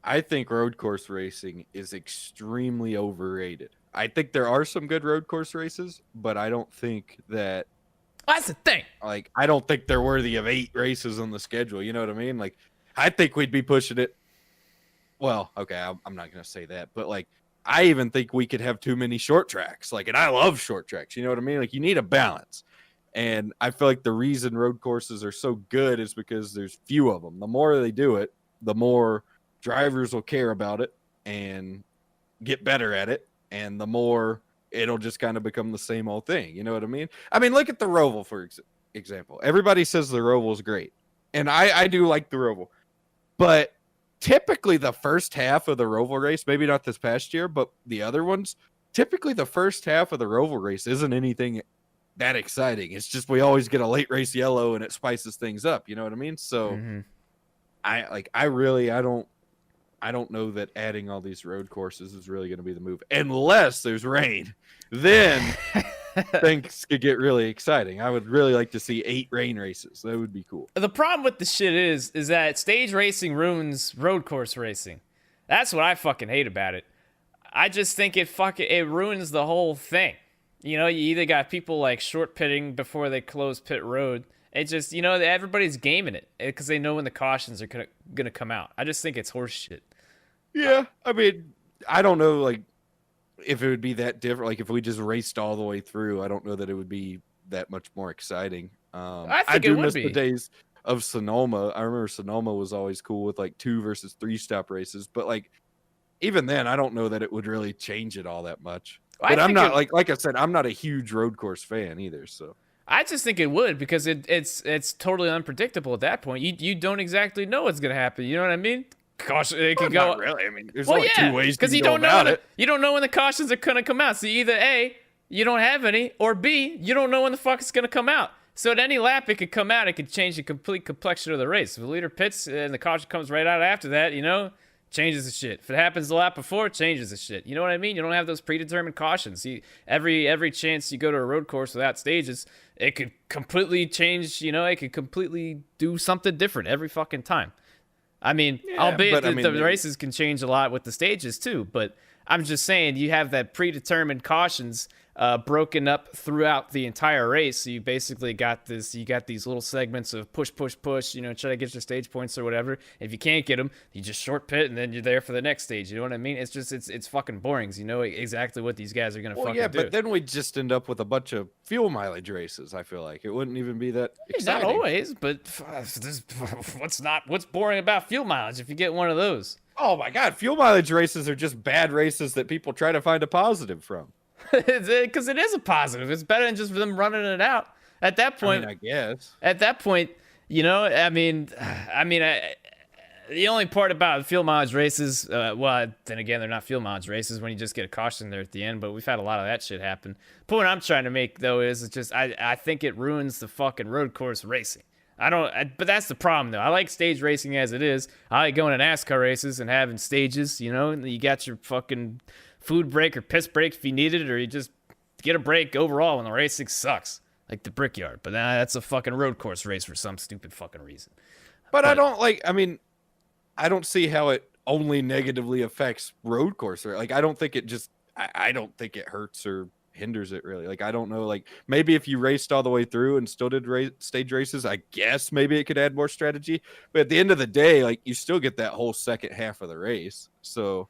I think road course racing is extremely overrated. I think there are some good road course races, but I don't think that. That's the thing. Like, I don't think they're worthy of 8 races on the schedule. You know what I mean? Like, I think we'd be pushing it. Well, okay, I'm not gonna say that, but like, I even think we could have too many short tracks. Like, and I love short tracks. You know what I mean? Like, you need a balance. And I feel like the reason road courses are so good is because there's few of them. The more they do it, the more drivers will care about it and get better at it, and the more it'll just kind of become the same old thing. You know what I mean? I mean, look at the Roval, for example. Everybody says the Roval is great, and I do like the Roval, but typically the first half of the Roval race, maybe not this past year, but the other ones, typically the first half of the Roval race isn't anything that exciting. It's just we always get a late race yellow and it spices things up. You know what I mean? So I don't know that adding all these road courses is really going to be the move, unless there's rain. Then things could get really exciting. I would really like to see 8 rain races. That would be cool. The problem with the shit is that stage racing ruins road course racing. That's what I fucking hate about it. I just think it ruins the whole thing. You either got people like short pitting before they close pit road. It just, everybody's gaming it because they know when the cautions are gonna come out. I just think it's horse shit. Yeah, I mean, I don't know. Like, if it would be that different. Like if we just raced all the way through, I don't know that it would be that much more exciting. I I think it do would miss the be. days of Sonoma. I remember Sonoma was always cool with like 2 versus 3 stop races, but like even then, I don't know that it would really change it all that much. I But I'm think not it. like I said, I'm not a huge road course fan either. So I just think it would because it's totally unpredictable at that point. You don't exactly know what's gonna happen. You know what I mean? Caution, it well, could not go. really. I mean, there's Well, only 2 yeah, ways you because can you go don't know when about it. you don't know when the cautions are gonna come out. So either A, you don't have any, or B, you don't know when the fuck it's gonna come out. So at any lap, it could come out. It could change the complete complexion of the race. If the leader pits and the caution comes right out after that, changes the shit. If it happens the lap before, it changes the shit. You know what I mean? You don't have those predetermined cautions. Every chance you go to a road course without stages, it could completely change. It could completely do something different every fucking time. I mean, albeit but I mean, the races can change a lot with the stages too, but I'm just saying you have that predetermined cautions broken up throughout the entire race. So you basically got these little segments of push, push, push, try to get your stage points or whatever. If you can't get them, you just short pit and then you're there for the next stage. You know what I mean? It's just, it's fucking boring. You know exactly what these guys are going to fucking do. but then we just end up with a bunch of fuel mileage races. I feel like it wouldn't even be that Not exciting. always, but what's boring about fuel mileage if you get one of those? Oh my god, fuel mileage races are just bad races that people try to find a positive from. Because it is a positive. It's better than just them running it out. At that point, I guess. At that point, the only part about fuel mileage races, well, then again, they're not fuel mileage races when you just get a caution there at the end. But we've had a lot of that shit happen. The point I'm trying to make though is it's just I think it ruins the fucking road course racing. But that's the problem though. I like stage racing as it is. I like going to NASCAR races and having stages. You got your fucking food break or piss break if you need it, or you just get a break overall when the racing sucks, like the Brickyard. But that's a fucking road course race for some stupid fucking reason. But I don't like. I mean, I don't see how it only negatively affects road course. Like I don't think it just. I don't think it hurts or hinders it really. Like I don't know. Like maybe if you raced all the way through and still did stage races, I guess maybe it could add more strategy. But at the end of the day, like you still get that whole second half of the race. So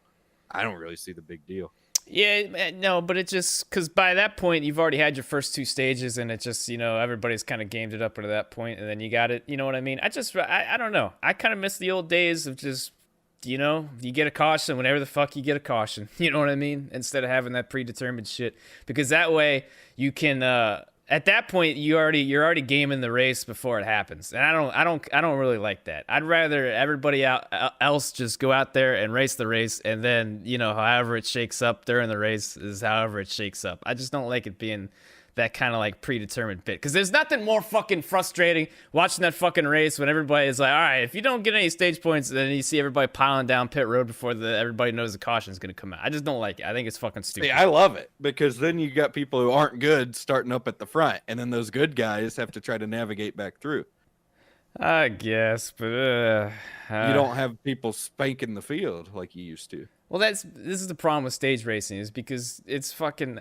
I don't really see the big deal. Yeah, no, but it just because by that point you've already had your first 2 stages, and it just everybody's kind of gamed it up to that point, and then you got it. You know what I mean? I don't know. I kind of miss the old days of just you get a caution whenever the fuck you get a caution. You know what I mean? Instead of having that predetermined shit, because that way you can. At that point, you're already gaming the race before it happens, and I don't really like that. I'd rather everybody else just go out there and race the race, and then however it shakes up during the race is however it shakes up. I just don't like it being that kind of like predetermined bit, because there's nothing more fucking frustrating watching that fucking race when everybody is like, all right, if you don't get any stage points, then you see everybody piling down pit road before everybody knows the caution is going to come out. I just don't like it. I think it's fucking stupid. See, I love it because then you got people who aren't good starting up at the front, and then those good guys have to try to navigate back through. I guess, but you don't have people spanking the field like you used to. Well, this is the problem with stage racing, is because it's fucking.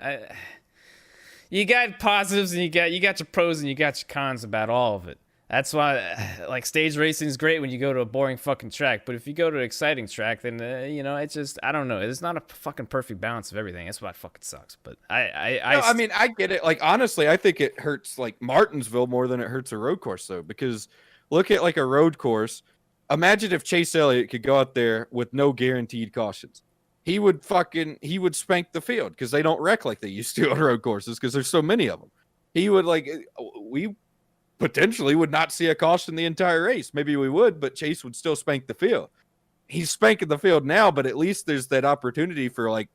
You got positives and you got your pros and you got your cons about all of it. That's why, like, stage racing is great when you go to a boring fucking track, but if you go to an exciting track, then it's just, I don't know. It's not a fucking perfect balance of everything. That's why it fucking sucks. But I mean, I get it. Like, honestly, I think it hurts like Martinsville more than it hurts a road course, though, because look at like a road course. Imagine if Chase Elliott could go out there with no guaranteed cautions. He would spank the field because they don't wreck like they used to on road courses because there's so many of them. He would we potentially would not see a caution the entire race. Maybe we would, but Chase would still spank the field. He's spanking the field now, but at least there's that opportunity for like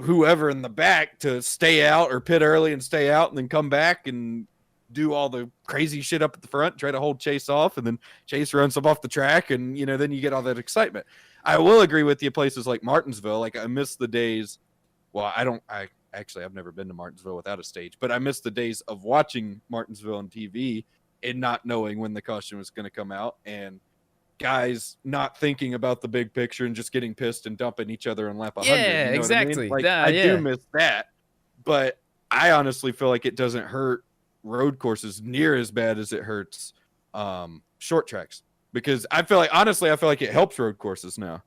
whoever in the back to stay out or pit early and stay out and then come back and do all the crazy shit up at the front, try to hold Chase off, and then Chase runs them off the track, and then you get all that excitement. I will agree with you. Places like Martinsville, like I miss the days. Well, I've never been to Martinsville without a stage, but I miss the days of watching Martinsville on TV and not knowing when the caution was going to come out, and guys not thinking about the big picture and just getting pissed and dumping each other on lap 100. Yeah, exactly. I mean? I do miss that, but I honestly feel like it doesn't hurt road courses near as bad as it hurts short tracks, because I feel like it helps road courses now.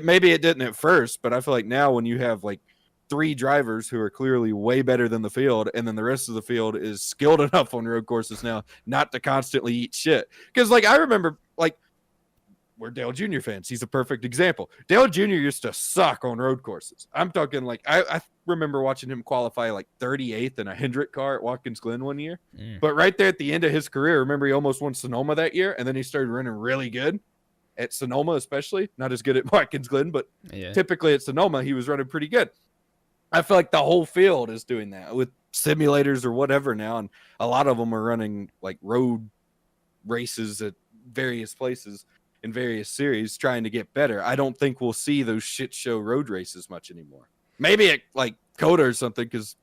Maybe it didn't at first, but I feel like now when you have like three drivers who are clearly way better than the field, and then the rest of the field is skilled enough on road courses now not to constantly eat shit. Because like I remember, like we're Dale Jr. fans. He's a perfect example. Dale Jr. used to suck on road courses. I'm talking like I remember watching him qualify like 38th in a Hendrick car at Watkins Glen one year. But right there at the end of his career, remember he almost won Sonoma that year, and then he started running really good at Sonoma, especially not as good at Watkins Glen, but typically at Sonoma he was running pretty good. I feel like the whole field is doing that with simulators or whatever now, and a lot of them are running like road races at various places in various series trying to get better. I don't think we'll see those shit show road races much anymore. Maybe at like Coda or something, because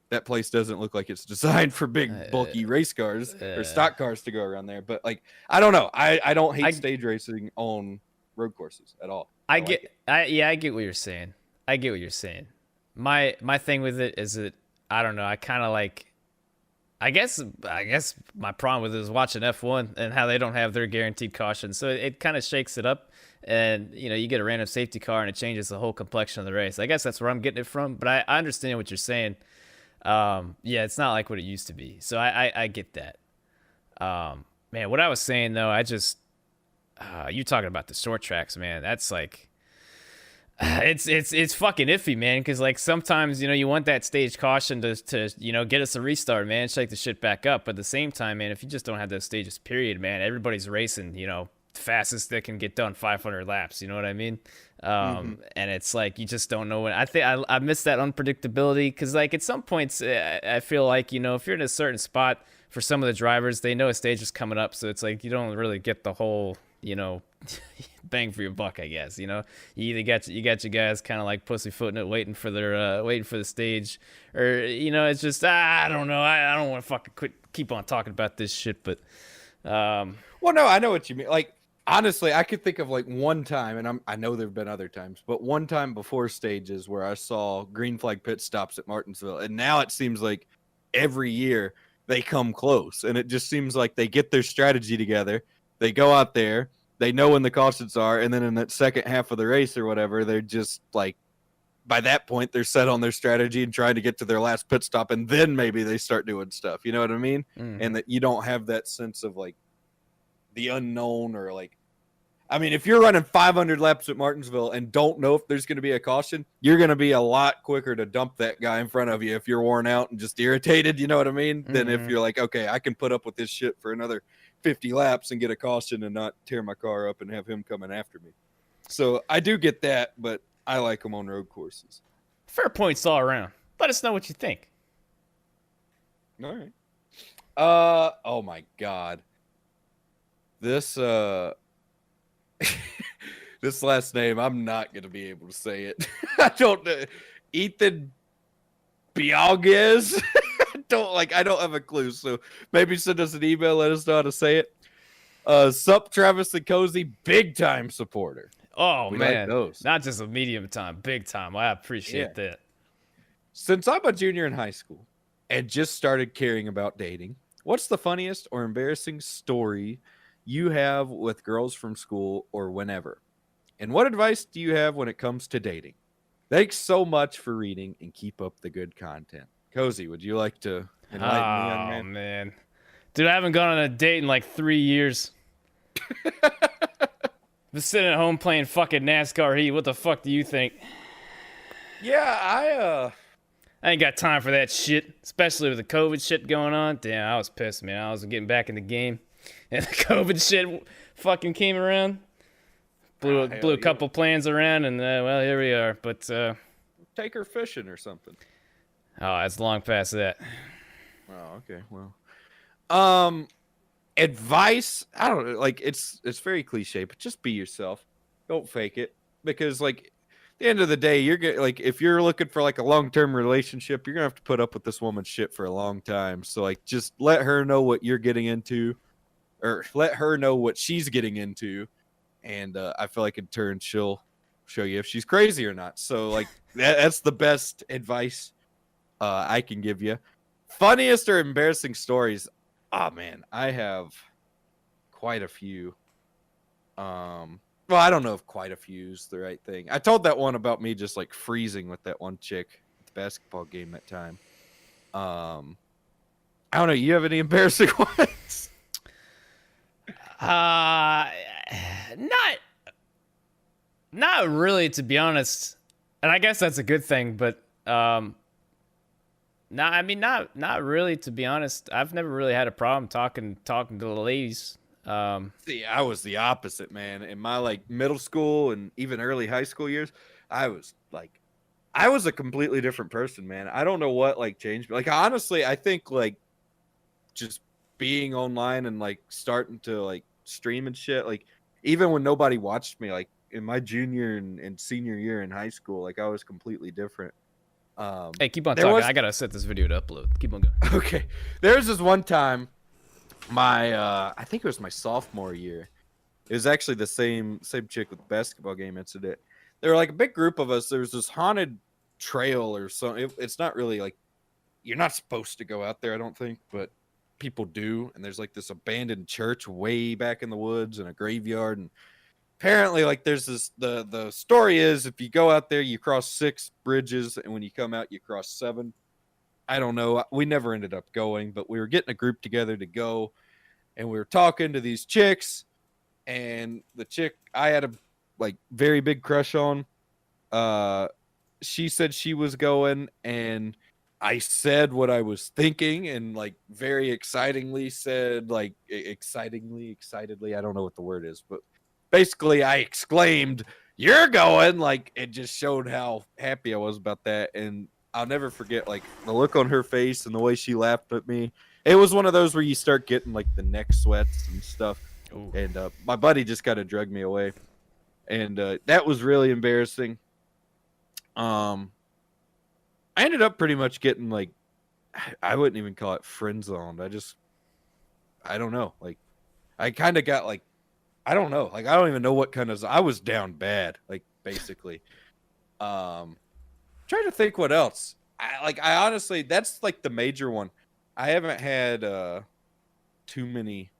that place doesn't look like it's designed for big bulky race cars or stock cars to go around there. But like, I don't know. I don't hate stage racing on road courses at all. I get what you're saying. I get what you're saying. My thing with it is that I don't know. I kind of like. I guess my problem with it is watching F1 and how they don't have their guaranteed caution. So it kind of shakes it up, and you get a random safety car and it changes the whole complexion of the race. I guess that's where I'm getting it from. But I understand what you're saying. It's not like what it used to be. So I get that. Man, what I was saying though, I just you talking about the short tracks, man. That's like. It's fucking iffy, man, because like sometimes you want that stage caution to get us a restart, man, shake the shit back up. But at the same time, man, if you just don't have those stages, period, man, everybody's racing, fastest that can get done 500 laps. You know what I mean? And it's like you just don't know when. I think I miss that unpredictability because like at some points I feel like if you're in a certain spot for some of the drivers, they know a stage is coming up, so it's like you don't really get the whole bang for your buck, I guess. You either got your guys kind of like pussyfooting it, waiting for the stage, or it's just I don't know. I don't want to fucking keep on talking about this shit, but well, no, I know what you mean. Like honestly, I could think of like one time, and I know there've been other times, but one time before stages where I saw green flag pit stops at Martinsville, and now it seems like every year they come close, and it just seems like they get their strategy together. They go out there, they know when the cautions are, and then in that second half of the race or whatever, they're just like, by that point, they're set on their strategy and trying to get to their last pit stop, and then maybe they start doing stuff. You know what I mean? And that you don't have that sense of like the unknown or like, I mean, if you're running 500 laps at Martinsville and don't know if there's going to be a caution, you're going to be a lot quicker to dump that guy in front of you if you're worn out and just irritated, you know what I mean? Than if you're like, okay, I can put up with this shit for another 50 laps and get a caution and not tear my car up and have him coming after me. So I do get that, but I like them on road courses. Fair points all around. Let us know what you think. All right. Oh my God. This this last name, I'm not going to be able to say it. I don't know. Ethan Bialguez. I don't have a clue. So maybe send us an email. Let us know how to say it. Sup, Travis and Cozy, big time supporter. Oh, we man. like those. Not just a medium time, big time. I appreciate that. Since I'm a junior in high school and just started caring about dating, what's the funniest or embarrassing story you have with girls from school or whenever? And what advice do you have when it comes to dating? Thanks so much for reading and keep up the good content. Cozy, would you like to enlighten me, young man? Oh, man. Dude, I haven't gone on a date in like 3 years. Been sitting at home playing fucking NASCAR Heat. What the fuck do you think? Yeah, I ain't got time for that shit, especially with the COVID shit going on. Damn, I was pissed, man. I was getting back in the game, and the COVID shit fucking came around. Blew a couple plans around, and well, here we are. But take her fishing or something. Oh, it's long past that. Oh, okay. Well, advice, I don't know, like it's very cliche, but just be yourself. Don't fake it, because like at the end of the day, if you're looking for like a long-term relationship, you're gonna have to put up with this woman's shit for a long time. So like just let her know what you're getting into, or let her know what she's getting into, and I feel like in turn she'll show you if she's crazy or not. So like that's the best advice I can give you. Funniest or embarrassing stories? Oh man, I have quite a few. well, I don't know if quite a few is the right thing. I told that one about me just like freezing with that one chick at the basketball game that time. Um, I don't know. You have any embarrassing ones? Uh, not not really, to be honest. And I guess that's a good thing, but no, I mean not really, to be honest. I've never really had a problem talking to the ladies. See, I was the opposite, man. In my like middle school and even early high school years, I was like, I was a completely different person, man. I don't know what like changed me. Like honestly, I think like just being online and like starting to like stream and shit. Like even when nobody watched me, like in my junior and senior year in high school, like I was completely different. Hey, keep on There talking. was I gotta set this video to upload. Keep on going. okay. There was this one time, my I think it was my sophomore year. It was actually the same chick with the basketball game incident. There were like a big group of us. There was this haunted trail or something. It's not really like you're not supposed to go out there, I don't think, but people do. And there's like this abandoned church way back in the woods and a graveyard. And apparently, like there's this the story is if you go out there, you cross 6 bridges, and when you come out, you cross 7. I don't know. We never ended up going, but we were getting a group together to go, and we were talking to these chicks, and the chick I had a like very big crush on, uh, she said she was going, and I said what I was thinking, and like very excitingly said like excitedly, I don't know what the word is, but basically I exclaimed, "You're going!" Like it just showed how happy I was about that, and I'll never forget like the look on her face and the way she laughed at me. It was one of those where you start getting like the neck sweats and stuff. Ooh. And my buddy just kind of drugged me away, and that was really embarrassing. Um, I ended up pretty much getting like I wouldn't even call it friend zoned. I don't know. Like I kind of got like I don't know. Like I don't even know what kind of I was down bad. Like basically. Trying to think what else. I honestly that's like the major one. I haven't had too many.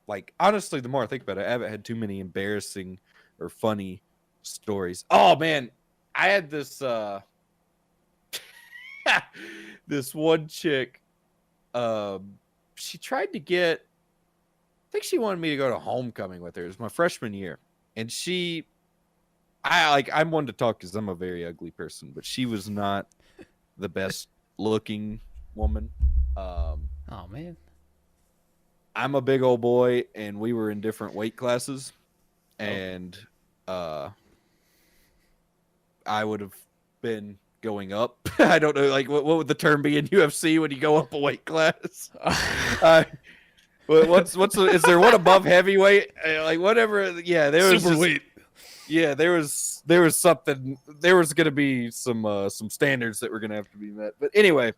Like honestly, the more I think about it, I haven't had too many embarrassing or funny stories. Oh man, I had this this one chick. She tried to get. I think she wanted me to go to homecoming with her. It was my freshman year, and I'm one to talk because I'm a very ugly person, but she was not the best looking woman. Oh man. I'm a big old boy, and we were in different weight classes, and I would have been going up. I don't know, like what would the term be in UFC when you go up a weight class? Is there one above heavyweight? Like whatever. Yeah, there was Superweight. Yeah, there was something. There was gonna be some standards that were gonna have to be met. But anyway,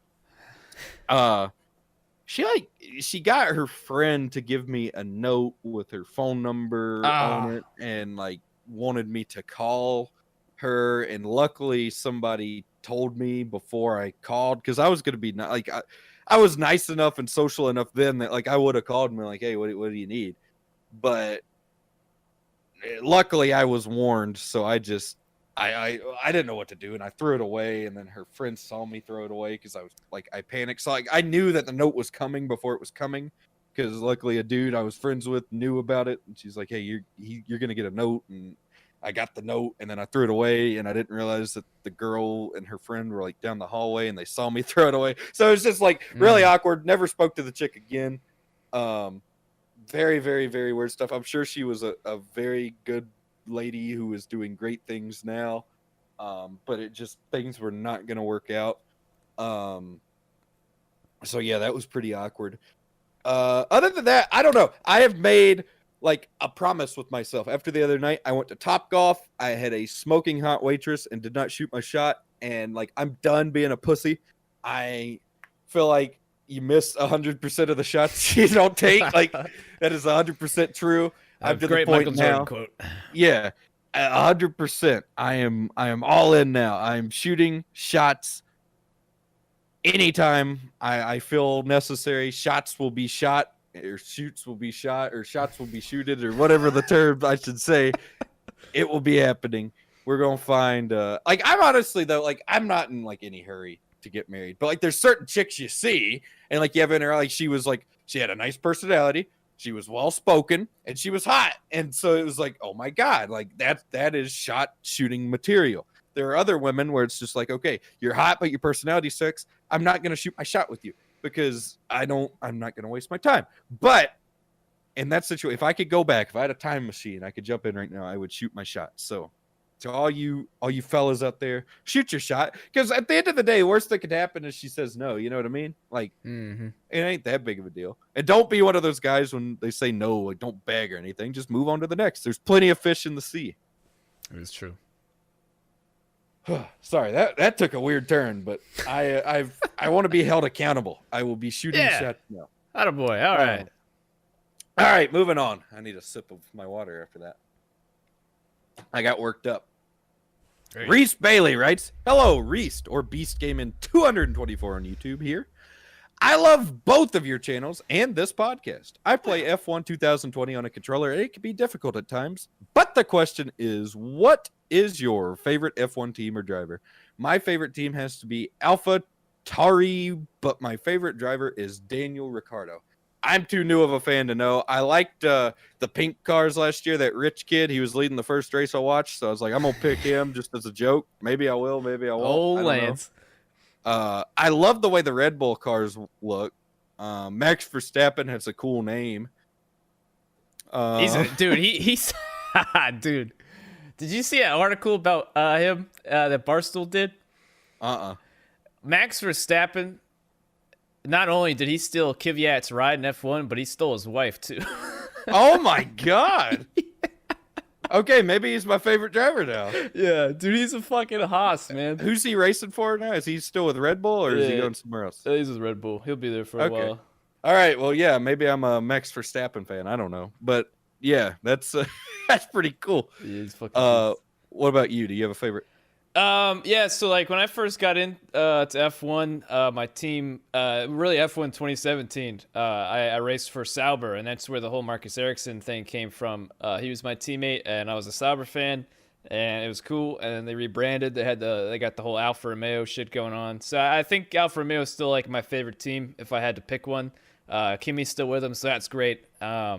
she got her friend to give me a note with her phone number on it, and like wanted me to call her. And luckily, somebody told me before I called because I was gonna be like I was nice enough and social enough then that like I would have called me like, hey, what do you need? But luckily I was warned, so I didn't know what to do, and I threw it away. And then her friend saw me throw it away because I was like I panicked. So like I knew that the note was coming before it was coming, because luckily a dude I was friends with knew about it, and she's like, hey, you're gonna get a note. And I got the note, and then I threw it away, and I didn't realize that the girl and her friend were like down the hallway, and they saw me throw it away. So it was just like really awkward. Never spoke to the chick again. Very, very, very weird stuff. I'm sure she was a very good lady who is doing great things now. But it just things were not going to work out. So yeah, that was pretty awkward. Other than that, I don't know. I have made like a promise with myself. After the other night, I went to Top Golf. I had a smoking hot waitress and did not shoot my shot. And like, I'm done being a pussy. I feel like you miss 100% of the shots you don't take. Like that is 100% true. I'm to the point Michael now. Jordan quote. Yeah, 100%. I am all in now. I'm shooting shots anytime I feel necessary. Shots will be shot, or shoots will be shot, or shots will be shooted, or whatever the term I should say. It will be happening. We're gonna find like I'm honestly though, like I'm not in like any hurry to get married, but like there's certain chicks you see and like you have in her like she had a nice personality, she was well spoken, and she was hot, and so it was like, oh my god, like that is shot shooting material. There are other women where it's just like, okay, you're hot but your personality sucks, I'm not gonna shoot my shot with you because I'm not gonna waste my time. But in that situation, if I could go back, if I had a time machine, I could jump in right now, I would shoot my shot. So to all you fellas out there, shoot your shot. Because at the end of the day, worst that could happen is she says no. You know what I mean? Like, it ain't that big of a deal. And don't be one of those guys when they say no, like don't beg or anything. Just move on to the next. There's plenty of fish in the sea. It is true. Sorry, that took a weird turn, but I want to be held accountable. I will be shooting shots now. Attaboy. All right. All right, moving on. I need a sip of my water after that. I got worked up. Great. Reese Bailey writes, hello, Reese, or Beast Gaming 224 on YouTube here. I love both of your channels and this podcast. I play F1 2020 on a controller, and it can be difficult at times. But the question is, what is your favorite F1 team or driver? My favorite team has to be Alpha Tauri, but my favorite driver is Daniel Ricciardo. I'm too new of a fan to know. I liked the pink cars last year. That rich kid, he was leading the first race I watched. So I was like, I'm going to pick him just as a joke. Maybe I will, maybe I won't. Oh, Lance. I love the way the Red Bull cars look. Max Verstappen has a cool name. He's dude. Did you see an article about him that Barstool did? Max Verstappen, not only did he steal Kvyat's ride in F1, but he stole his wife too. Oh my god. Okay, maybe he's my favorite driver now. Yeah, dude, he's a fucking hoss, man. Who's he racing for now? Is he still with Red Bull, or is he going somewhere else? He's with Red Bull. He'll be there for a while. All right, well, yeah, maybe I'm a Max Verstappen fan. I don't know, but yeah, that's that's pretty cool. Yeah, he's fucking what about you? Do you have a favorite? Yeah, so like when I first got in to F1, my team, really F1 2017, I raced for Sauber, and that's where the whole Marcus Ericsson thing came from. He was my teammate, and I was a Sauber fan, and it was cool. And then they rebranded. They got the whole Alfa Romeo shit going on. So I think Alfa Romeo is still like my favorite team if I had to pick one. Kimi's still with them, so that's great. Yeah,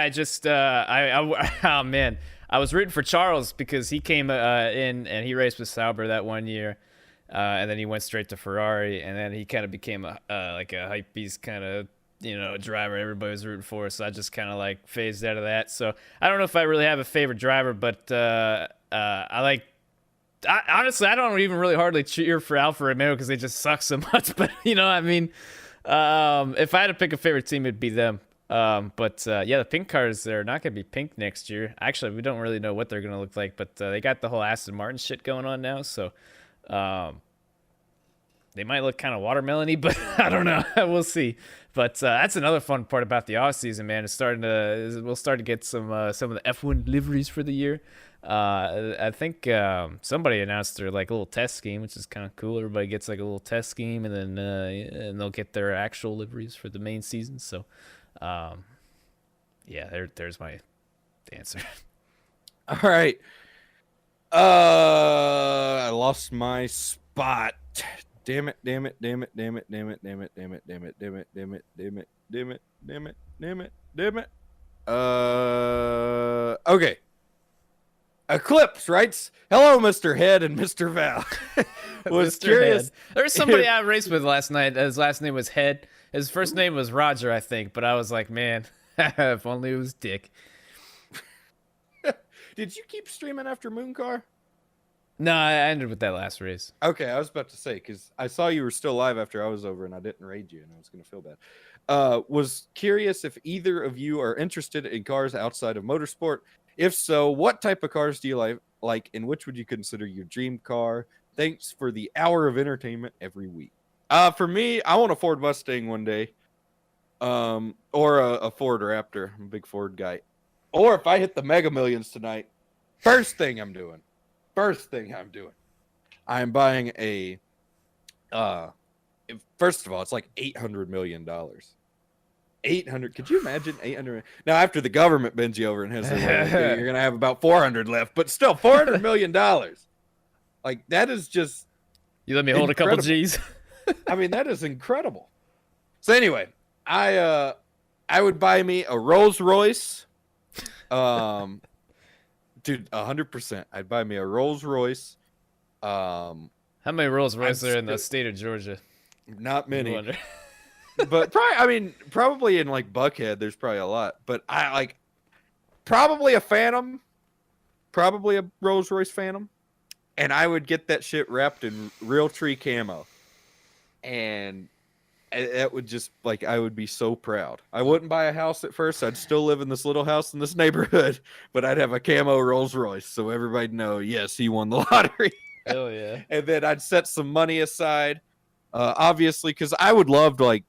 I just oh man. I was rooting for Charles because he came in and he raced with Sauber that one year, and then he went straight to Ferrari, and then he kind of became like a hypebeast kind of driver everybody was rooting for. So I just kind of like phased out of that. So I don't know if I really have a favorite driver, but honestly I don't even really hardly cheer for Alfa Romeo because they just suck so much. But if I had to pick a favorite team, it'd be them. Yeah, the pink cars, they're not going to be pink next year. Actually, we don't really know what they're going to look like, but they got the whole Aston Martin shit going on now, so they might look kind of watermelon-y, but I don't know. We'll see. But that's another fun part about the off season, man. We'll start to get some of the F1 liveries for the year. I think somebody announced their like little test scheme, which is kind of cool. Everybody gets like a little test scheme, and then and they'll get their actual liveries for the main season. So. There's my answer. All right. I lost my spot. Damn it. Okay. Eclipse writes, hello, Mr. Head and Mr. Val. Was Mr. curious. Head. There was somebody I raced with last night. His last name was Head. His first name was Roger, I think. But I was like, man, if only it was Dick. Did you keep streaming after Mooncar? No, I ended with that last race. Okay, I was about to say, because I saw you were still live after I was over and I didn't raid you and I was going to feel bad. Was curious if either of you are interested in cars outside of motorsport. If so, what type of cars do you like and which would you consider your dream car? Thanks for the hour of entertainment every week. For me, I want a Ford Mustang one day. Or a Ford Raptor. I'm a big Ford guy. Or if I hit the Mega Millions tonight, first thing I'm doing, I'm buying a First of all, it's like $800 million. 800. Could you imagine 800? Now, after the government bends you over and has their way, you're gonna have about 400 left, but still, $400 million. Like that is just. You let me hold incredible. a couple G's. I mean, that is incredible. So anyway, I would buy me a Rolls Royce. Dude, 100%. I'd buy me a Rolls Royce. How many Rolls Royce are in the state of Georgia? Not many. But probably in like Buckhead, there's probably a lot. But I like probably a Phantom, probably a Rolls Royce Phantom, and I would get that shit wrapped in real tree camo, and that would just like I would be so proud. I wouldn't buy a house at first. I'd still live in this little house in this neighborhood, but I'd have a camo Rolls Royce so everybody know yes he won the lottery. Hell yeah! And then I'd set some money aside, obviously, because I would love to like.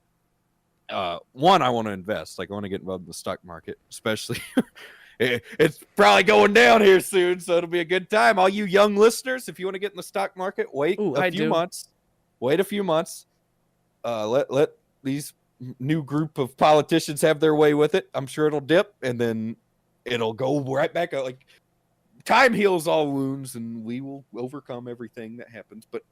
One, I want to invest. Like, I want to get involved in the stock market, especially. It's probably going down here soon, so it'll be a good time. All you young listeners, if you want to get in the stock market, wait a few months. Wait a few months. Let these new group of politicians have their way with it. I'm sure it'll dip, and then it'll go right back up. Like, time heals all wounds, and we will overcome everything that happens. But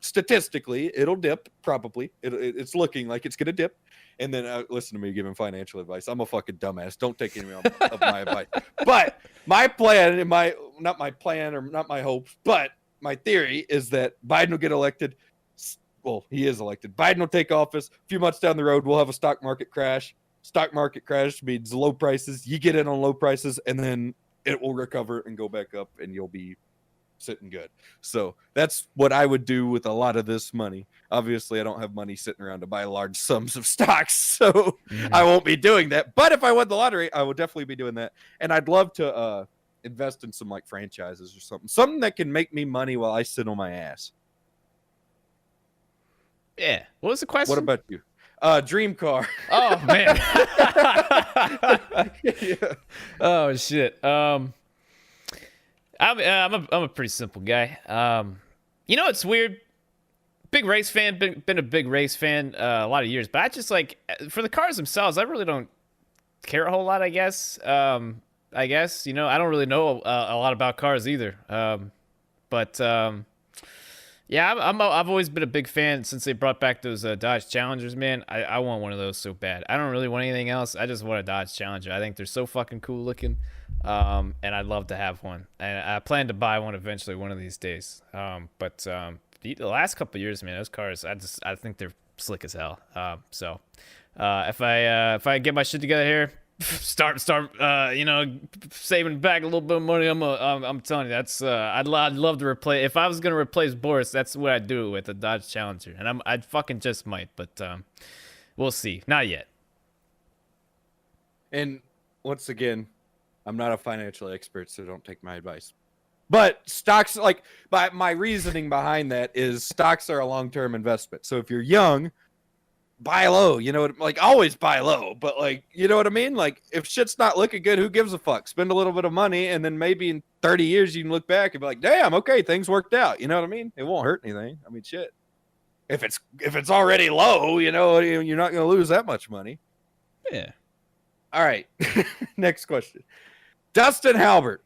statistically, it'll dip. Probably, it's looking like it's gonna dip. And then listen to me giving financial advice. I'm a fucking dumbass. Don't take any of my advice. But my plan, and not my plan or not my hopes, but my theory is that Biden will get elected. Well, he is elected. Biden will take office. A few months down the road, we'll have a stock market crash. Stock market crash means low prices. You get in on low prices, and then it will recover and go back up, and you'll be sitting good. So that's what I would do with a lot of this money. Obviously, I don't have money sitting around to buy large sums of stocks, so I won't be doing that. But if I won the lottery, I would definitely be doing that. And I'd love to invest in some like franchises or something that can make me money while I sit on my ass. Yeah. What was the question? What about you? Dream car. Oh man. Yeah. Oh shit. I'm a pretty simple guy. It's weird. Big race fan. Been a big race fan a lot of years, but I just like for the cars themselves. I really don't care a whole lot. I guess. I don't really know a lot about cars either. Yeah, I've always been a big fan since they brought back those Dodge Challengers. Man, I want one of those so bad. I don't really want anything else. I just want a Dodge Challenger. I think they're so fucking cool looking. And I'd love to have one. And I plan to buy one eventually one of these days. But the last couple of years, man, those cars, I think they're slick as hell. If I get my shit together here, start saving back a little bit of money, I'm telling you, that's I'd love to replace. If I was gonna replace Boris, that's what I'd do it with, a Dodge Challenger, and I'd fucking just might, but we'll see. Not yet. And once again, I'm not a financial expert, so don't take my advice. But stocks, like, my reasoning behind that is stocks are a long-term investment. So if you're young, buy low. You know what? Like, always buy low. But like, you know what I mean? Like, if shit's not looking good, who gives a fuck? Spend a little bit of money, and then maybe in 30 years you can look back and be like, damn, okay, things worked out. You know what I mean? It won't hurt anything. I mean, shit. If it's already low, you're not going to lose that much money. Yeah. All right. Next question. Dustin Halbert.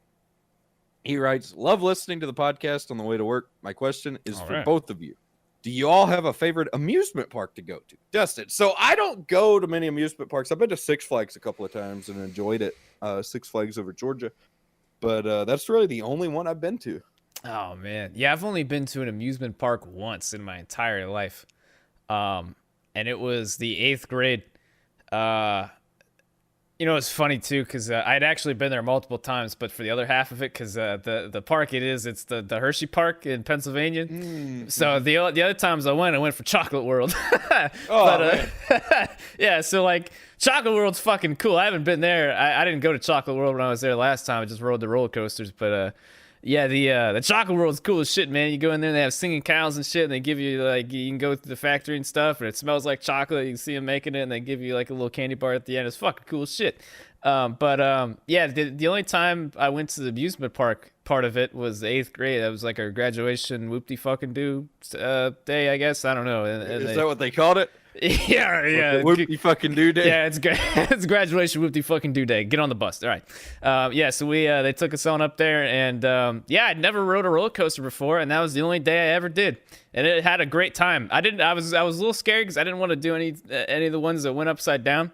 He writes, love listening to the podcast on the way to work. My question is for both of you. Do you all have a favorite amusement park to go to? Dustin. So I don't go to many amusement parks. I've been to Six Flags a couple of times and enjoyed it. Six Flags over Georgia. But that's really the only one I've been to. Oh, man. Yeah, I've only been to an amusement park once in my entire life. And it was the 8th grade. It's funny, too, because I'd actually been there multiple times, but for the other half of it, because the park it's the Hershey Park in Pennsylvania. So the other times I went for Chocolate World. Yeah, so, like, Chocolate World's fucking cool. I haven't been there. I didn't go to Chocolate World when I was there last time. I just rode the roller coasters, but Yeah, the chocolate world's cool as shit, man. You go in there, and they have singing cows and shit, and they give you like you can go through the factory and stuff, and it smells like chocolate. You can see them making it, and they give you like a little candy bar at the end. It's fucking cool as shit. Yeah, the only time I went to the amusement park part of it was the 8th grade. That was like our graduation whoopty fucking do day, I guess. I don't know. And Is that what they called it? yeah, yeah. Whoopty fucking do day. Yeah, it's it's graduation whoopty fucking do day. Get on the bus. All right. Yeah, so we they took us on up there, and yeah, I'd never rode a roller coaster before, and that was the only day I ever did, and it had a great time. I was a little scared because I didn't want to do any of the ones that went upside down.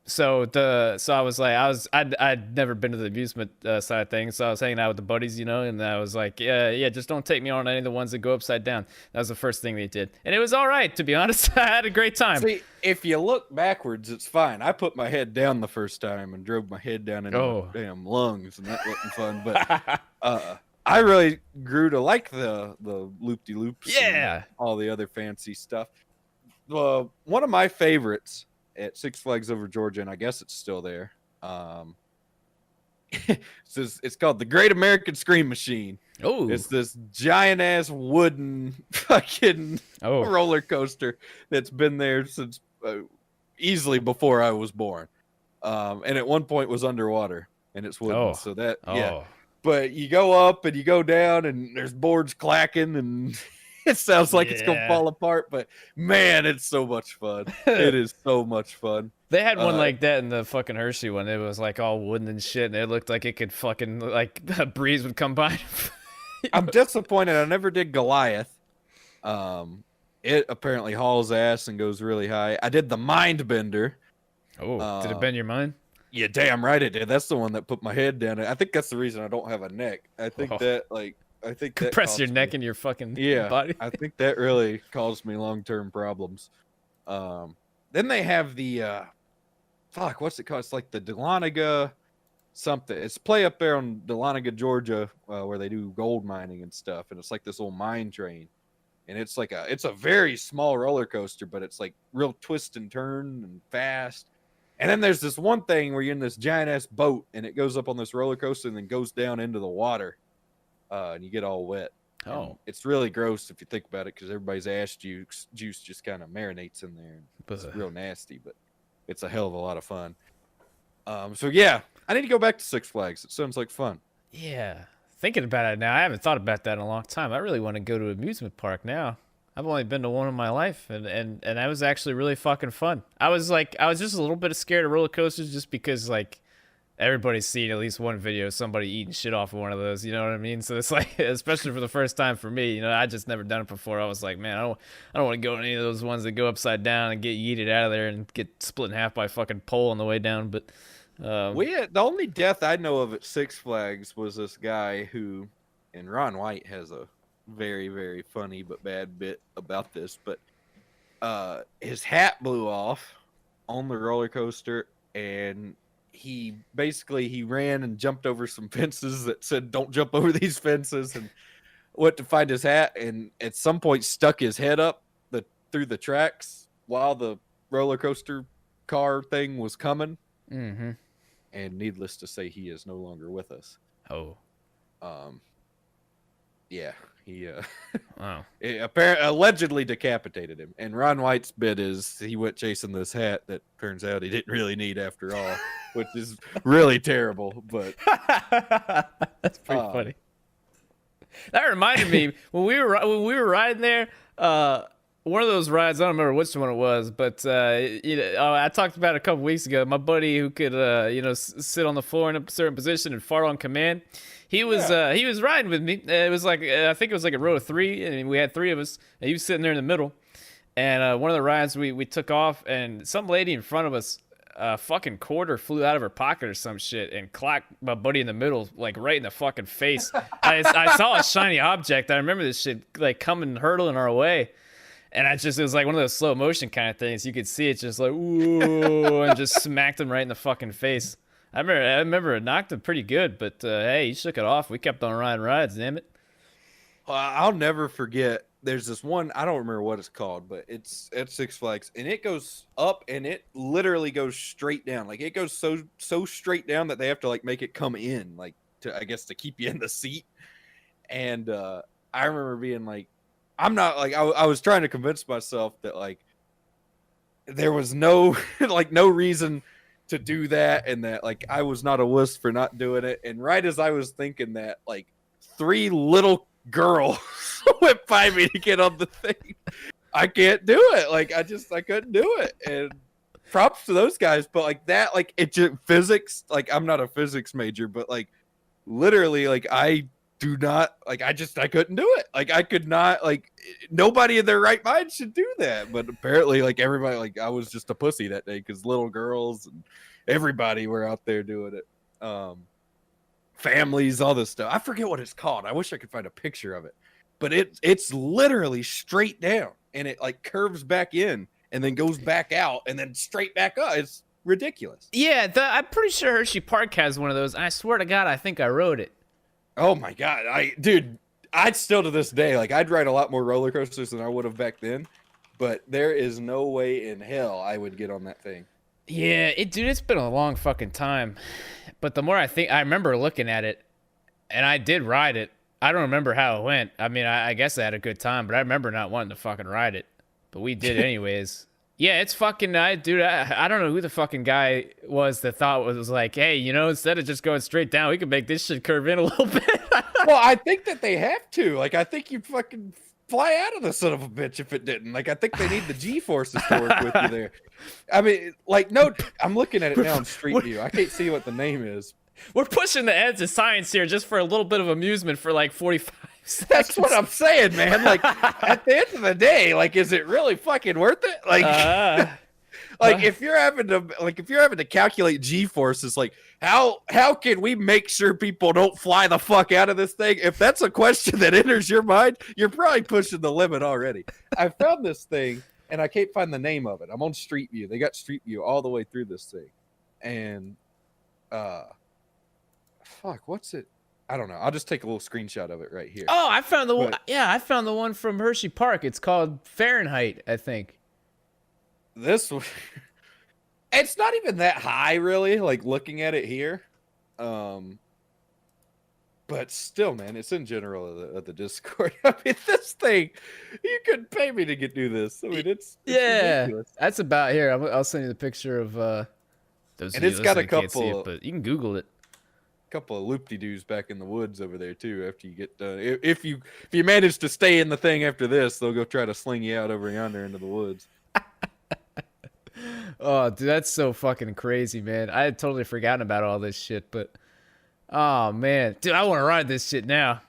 So I was like, I'd never been to the amusement side of things, so I was hanging out with the buddies, and I was like, yeah, just don't take me on any of the ones that go upside down. That was the first thing they did, and it was all right, to be honest. I had a great time. See, if you look backwards, it's fine. I put my head down the first time and drove my head down into my damn lungs, and that wasn't fun. But I really grew to like the loop-de-loops, yeah, and all the other fancy stuff. One of my favorites at Six Flags Over Georgia, and I guess it's still there. It's called the Great American Scream Machine. Oh, it's this giant ass wooden fucking roller coaster that's been there since easily before I was born, and at one point was underwater, and it's wooden. So that yeah. But you go up and you go down, and there's boards clacking, and it sounds like it's gonna fall apart, but man, it's so much fun. It is so much fun. They had one like that in the fucking Hershey one. It was like all wooden and shit, and it looked like it could fucking like a breeze would come by. I'm disappointed I never did Goliath. It apparently hauls ass and goes really high. I did the Mind Bender. Oh, did it bend your mind? Yeah, damn right it did. That's the one that put my head down. I think that's the reason I don't have a neck. I think that compress your neck in your fucking body. I think that really caused me long-term problems. Then they have the what's it called? It's like the Dahlonega something. It's play up there on Dahlonega, Georgia, where they do gold mining and stuff, and it's like this old mine train. And it's like it's a very small roller coaster, but it's like real twist and turn and fast. And then there's this one thing where you're in this giant ass boat, and it goes up on this roller coaster and then goes down into the water. And you get all wet. And it's really gross if you think about it, because everybody's ass juice just kind of marinates in there. It's real nasty, but it's a hell of a lot of fun. So yeah, I need to go back to Six Flags. It sounds like fun. Yeah, thinking about it now, I haven't thought about that in a long time. I really want to go to an amusement park now. I've only been to one in my life, and that was actually really fucking fun. I was just a little bit scared of roller coasters, just because like everybody's seen at least one video of somebody eating shit off of one of those, you know what I mean? So it's like, especially for the first time for me, I just never done it before. I was like, man, I don't want to go on any of those ones that go upside down and get yeeted out of there and get split in half by a fucking pole on the way down. But the only death I know of at Six Flags was this guy who, and Ron White has a very, very funny but bad bit about this, but his hat blew off on the roller coaster, and he ran and jumped over some fences that said don't jump over these fences, and went to find his hat, and at some point stuck his head up through the tracks while the roller coaster car thing was coming. Mm-hmm. And needless to say, he is no longer with us. Yeah, he wow. Allegedly decapitated him. And Ron White's bit is he went chasing this hat that turns out he didn't really need after all, which is really terrible. But that's pretty funny. That reminded me when we were riding there. One of those rides, I don't remember which one it was, but I talked about it a couple weeks ago. My buddy who could sit on the floor in a certain position and fart on command. He was riding with me. It was like I think it was like a row of 3, and we had 3 of us. And he was sitting there in the middle. And one of the rides we took off, and some lady in front of us, a fucking quarter flew out of her pocket or some shit and clocked my buddy in the middle, like right in the fucking face. I saw a shiny object. I remember this shit like coming hurtling our way. And it was like one of those slow motion kind of things. You could see it just like, ooh, and just smacked him right in the fucking face. I remember it knocked him pretty good, but hey, he shook it off. We kept on riding rides, damn it. I'll never forget. There's this one, I don't remember what it's called, but it's at Six Flags, and it goes up, and it literally goes straight down. Like it goes so straight down that they have to like make it come in, like to, I guess, to keep you in the seat. And I remember being like, I'm not like, I was trying to convince myself that like there was no like no reason to do that, and that like I was not a wuss for not doing it. And right as I was thinking that, like 3 little girls went by me to get on the thing. I can't do it. Like I couldn't do it. And props to those guys, but like that, like it just physics. Like I'm not a physics major, but like literally, like I do not like. I couldn't do it. Like I could not. Like nobody in their right mind should do that. But apparently, like everybody, like I was just a pussy that day because little girls and everybody were out there doing it. Families, all this stuff. I forget what it's called. I wish I could find a picture of it. But it's literally straight down, and it like curves back in and then goes back out and then straight back up. It's ridiculous. Yeah, I'm pretty sure Hershey Park has one of those. I swear to God, I think I rode it. Oh my God. I'd still to this day, like I'd ride a lot more roller coasters than I would have back then, but there is no way in hell I would get on that thing. Yeah, dude, it's been a long fucking time. But the more I think, I remember looking at it, and I did ride it. I don't remember how it went. I mean, I guess I had a good time, but I remember not wanting to fucking ride it. But we did anyways. Yeah, it's fucking, dude, I don't know who the fucking guy was that thought was like, hey, you know, instead of just going straight down, we could make this shit curve in a little bit. Well, I think that they have to. Like, I think you'd fucking fly out of the son of a bitch if it didn't. Like, I think they need the G-forces to work with you there. I mean, like, no, I'm looking at it now on Street View. I can't see what the name is. We're pushing the edge of science here just for a little bit of amusement for like 45 seconds. That's what I'm saying, man. Like, at the end of the day, like, is it really fucking worth it? Like, if you're having to calculate G-forces, like, how can we make sure people don't fly the fuck out of this thing? If that's a question that enters your mind, you're probably pushing the limit already. I found this thing, and I can't find the name of it. I'm on Street View. They got Street View all the way through this thing. And, fuck, what's it? I don't know. I'll just take a little screenshot of it right here. Oh, I found the one. Yeah, I found the one from Hershey Park. It's called Fahrenheit, I think. This one, it's not even that high, really. Like looking at it here, but still, man, it's in general of the Discord. I mean, this thing, you couldn't pay me to do this. I mean, it's ridiculous. That's about here. I'll send you the picture of those. And it's got a couple, see it, but you can Google it. Couple of loop-de-doos back in the woods over there too. After you get done, if you manage to stay in the thing after this, they'll go try to sling you out over yonder into the woods. Oh, dude, that's so fucking crazy, man. I had totally forgotten about all this shit, but oh man, dude, I want to ride this shit now.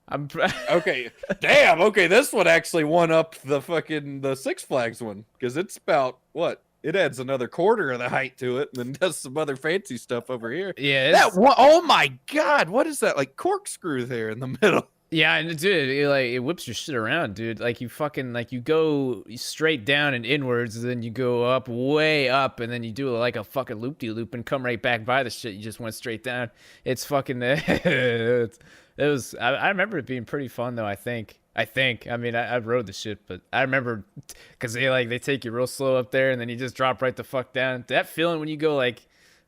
I'm okay. Damn. Okay, this one actually won up the Six Flags one because it's about what? It adds another quarter of the height to it, and then does some other fancy stuff over here. Yeah, that one. Oh my God, what is that? Like corkscrew there in the middle. Yeah, and dude, it whips your shit around, dude. Like you fucking you go straight down and inwards, and then you go up, way up, and then you do like a fucking loop-de-loop and come right back by the shit you just went straight down. It's fucking. It was. I remember it being pretty fun though. I think. I mean, I rode the shit, but I remember because they take you real slow up there, and then you just drop right the fuck down. That feeling when you go like,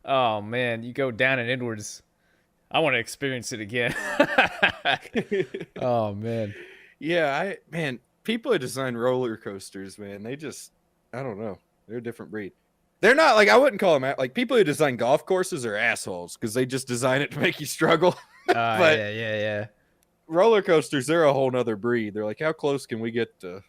oh man, you go down and inwards. I want to experience it again. Oh man. Yeah, people who design roller coasters, man, they just, I don't know, they're a different breed. They're not like, I wouldn't call them like people who design golf courses are assholes because they just design it to make you struggle. But yeah. Roller coasters, they're a whole nother breed. They're like, how close can we get to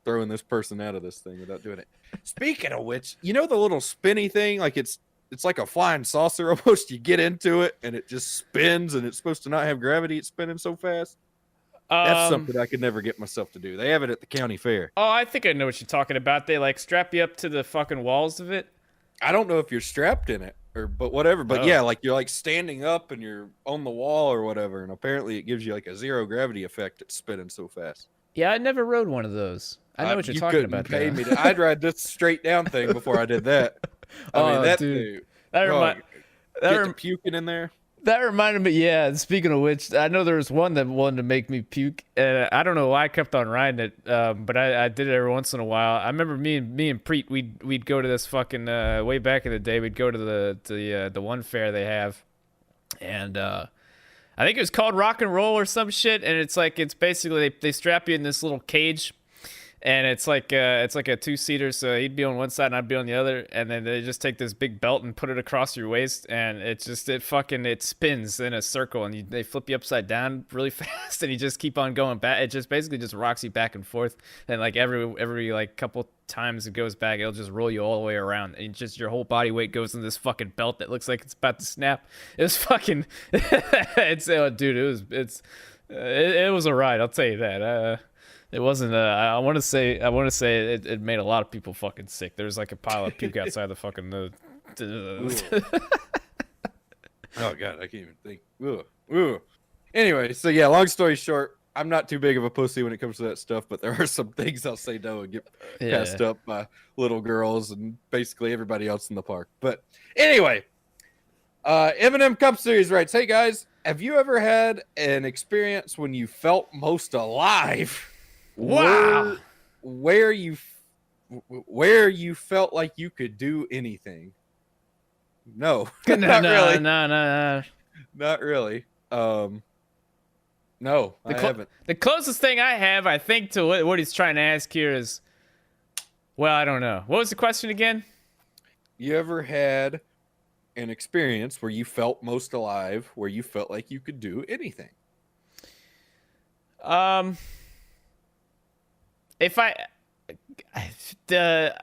throwing this person out of this thing without doing it? Speaking of which, you know the little spinny thing? Like it's like a flying saucer almost. You get into it and it just spins, and it's supposed to not have gravity. It's spinning so fast. That's something I could never get myself to do. They have it at the county fair. Oh, I think I know what you're talking about. They like strap you up to the fucking walls of it. I don't know if you're strapped in it but whatever. But yeah, like you're like standing up and you're on the wall or whatever. And apparently it gives you like a zero gravity effect. It's spinning so fast. Yeah, I never rode one of those. I know what you're talking about. Pay me I'd ride this straight down thing before I did that. I mean, that dude. That puking in there. That reminded me, yeah, speaking of which, I know there was one that wanted to make me puke. I don't know why I kept on riding it, but I did it every once in a while. I remember me and Preet, we'd go to this fucking, way back in the day, we'd go to the one fair they have. And I think it was called Rock and Roll or some shit, and it's basically they strap you in this little cage, and it's like a two-seater, so he'd be on one side and I'd be on the other, and then they just take this big belt and put it across your waist, and it spins in a circle, and they flip you upside down really fast, and you just keep on going back. It just basically just rocks you back and forth, and like every like couple times it goes back, it'll just roll you all the way around, and just your whole body weight goes in this fucking belt that looks like it's about to snap. It was fucking, dude, it was a ride. I'll tell you that. It wasn't. I want to say. It made a lot of people fucking sick. There was like a pile of puke outside the fucking. Oh god, I can't even think. Ugh. Ugh. Anyway, so yeah, long story short, I'm not too big of a pussy when it comes to that stuff, but there are some things I'll say no and get passed up by little girls and basically everybody else in the park. But anyway, Eminem Cup Series writes, "Hey guys, have you ever had an experience when you felt most alive?" Wow. Where you felt like you could do anything? No. No, Not really. no. Not really. No, I haven't. The closest thing I have, I think, to what he's trying to ask here is, well, I don't know. What was the question again? You ever had an experience where you felt most alive, where you felt like you could do anything? If the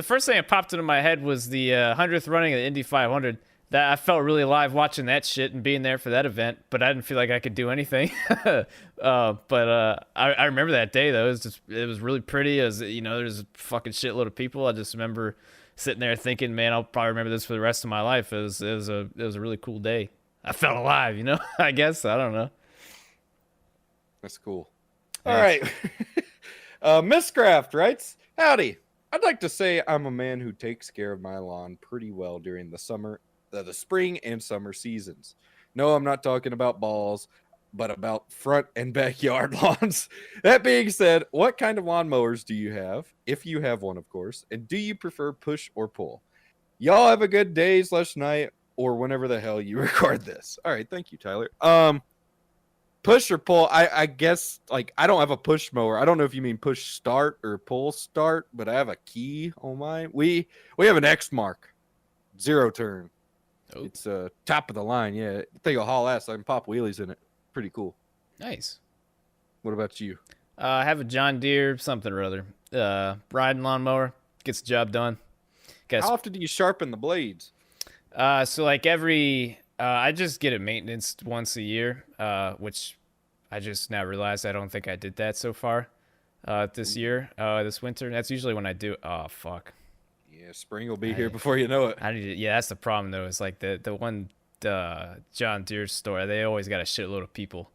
first thing that popped into my head was the 100th running of the Indy 500. That I felt really alive watching that shit and being there for that event, but I didn't feel like I could do anything. I remember that day though. It was really pretty. There's a fucking shitload of people. I just remember sitting there thinking, man, I'll probably remember this for the rest of my life. It was a really cool day. I felt alive, I guess. I don't know. That's cool. All right. Misscraft writes, "Howdy. I'd like to say I'm a man who takes care of my lawn pretty well during the spring and summer seasons. No, I'm not talking about balls, but about front and backyard lawns. That being said, what kind of lawnmowers do you have? If you have one, of course. And do you prefer push or pull? Y'all have a good day/night or whenever the hell you record this." All right. Thank you, Tyler. Push or pull? I guess, like, I don't have a push mower. I don't know if you mean push start or pull start, but I have a key on mine. We have an X mark, 0 turn. Oh. It's top of the line. Yeah, I think I'll haul ass. I can pop wheelies in it. Pretty cool. Nice. What about you? I have a John Deere something or other. Riding lawnmower gets the job done. How often do you sharpen the blades? So like I just get it maintenance once a year, which I just now realized I don't think I did that so far this winter. That's usually when I do. Oh, fuck. Yeah, spring will be here before you know it. Yeah, that's the problem, though. Is like the one John Deere store, they always got a shitload of people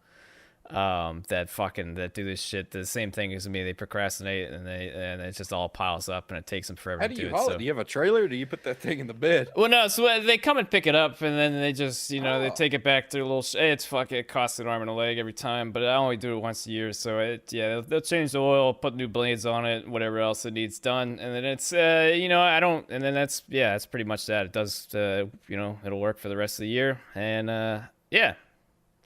that do this shit. The same thing as me. They procrastinate and it just all piles up and it takes them forever to do it. How do you haul it? Do you have a trailer or do you put that thing in the bed? Well, no. So they come and pick it up and then they just, they take it back to their little, it costs an arm and a leg every time, but I only do it once a year. So they'll change the oil, put new blades on it, whatever else it needs done. And then it's, that's pretty much that. It does, it'll work for the rest of the year. And, yeah.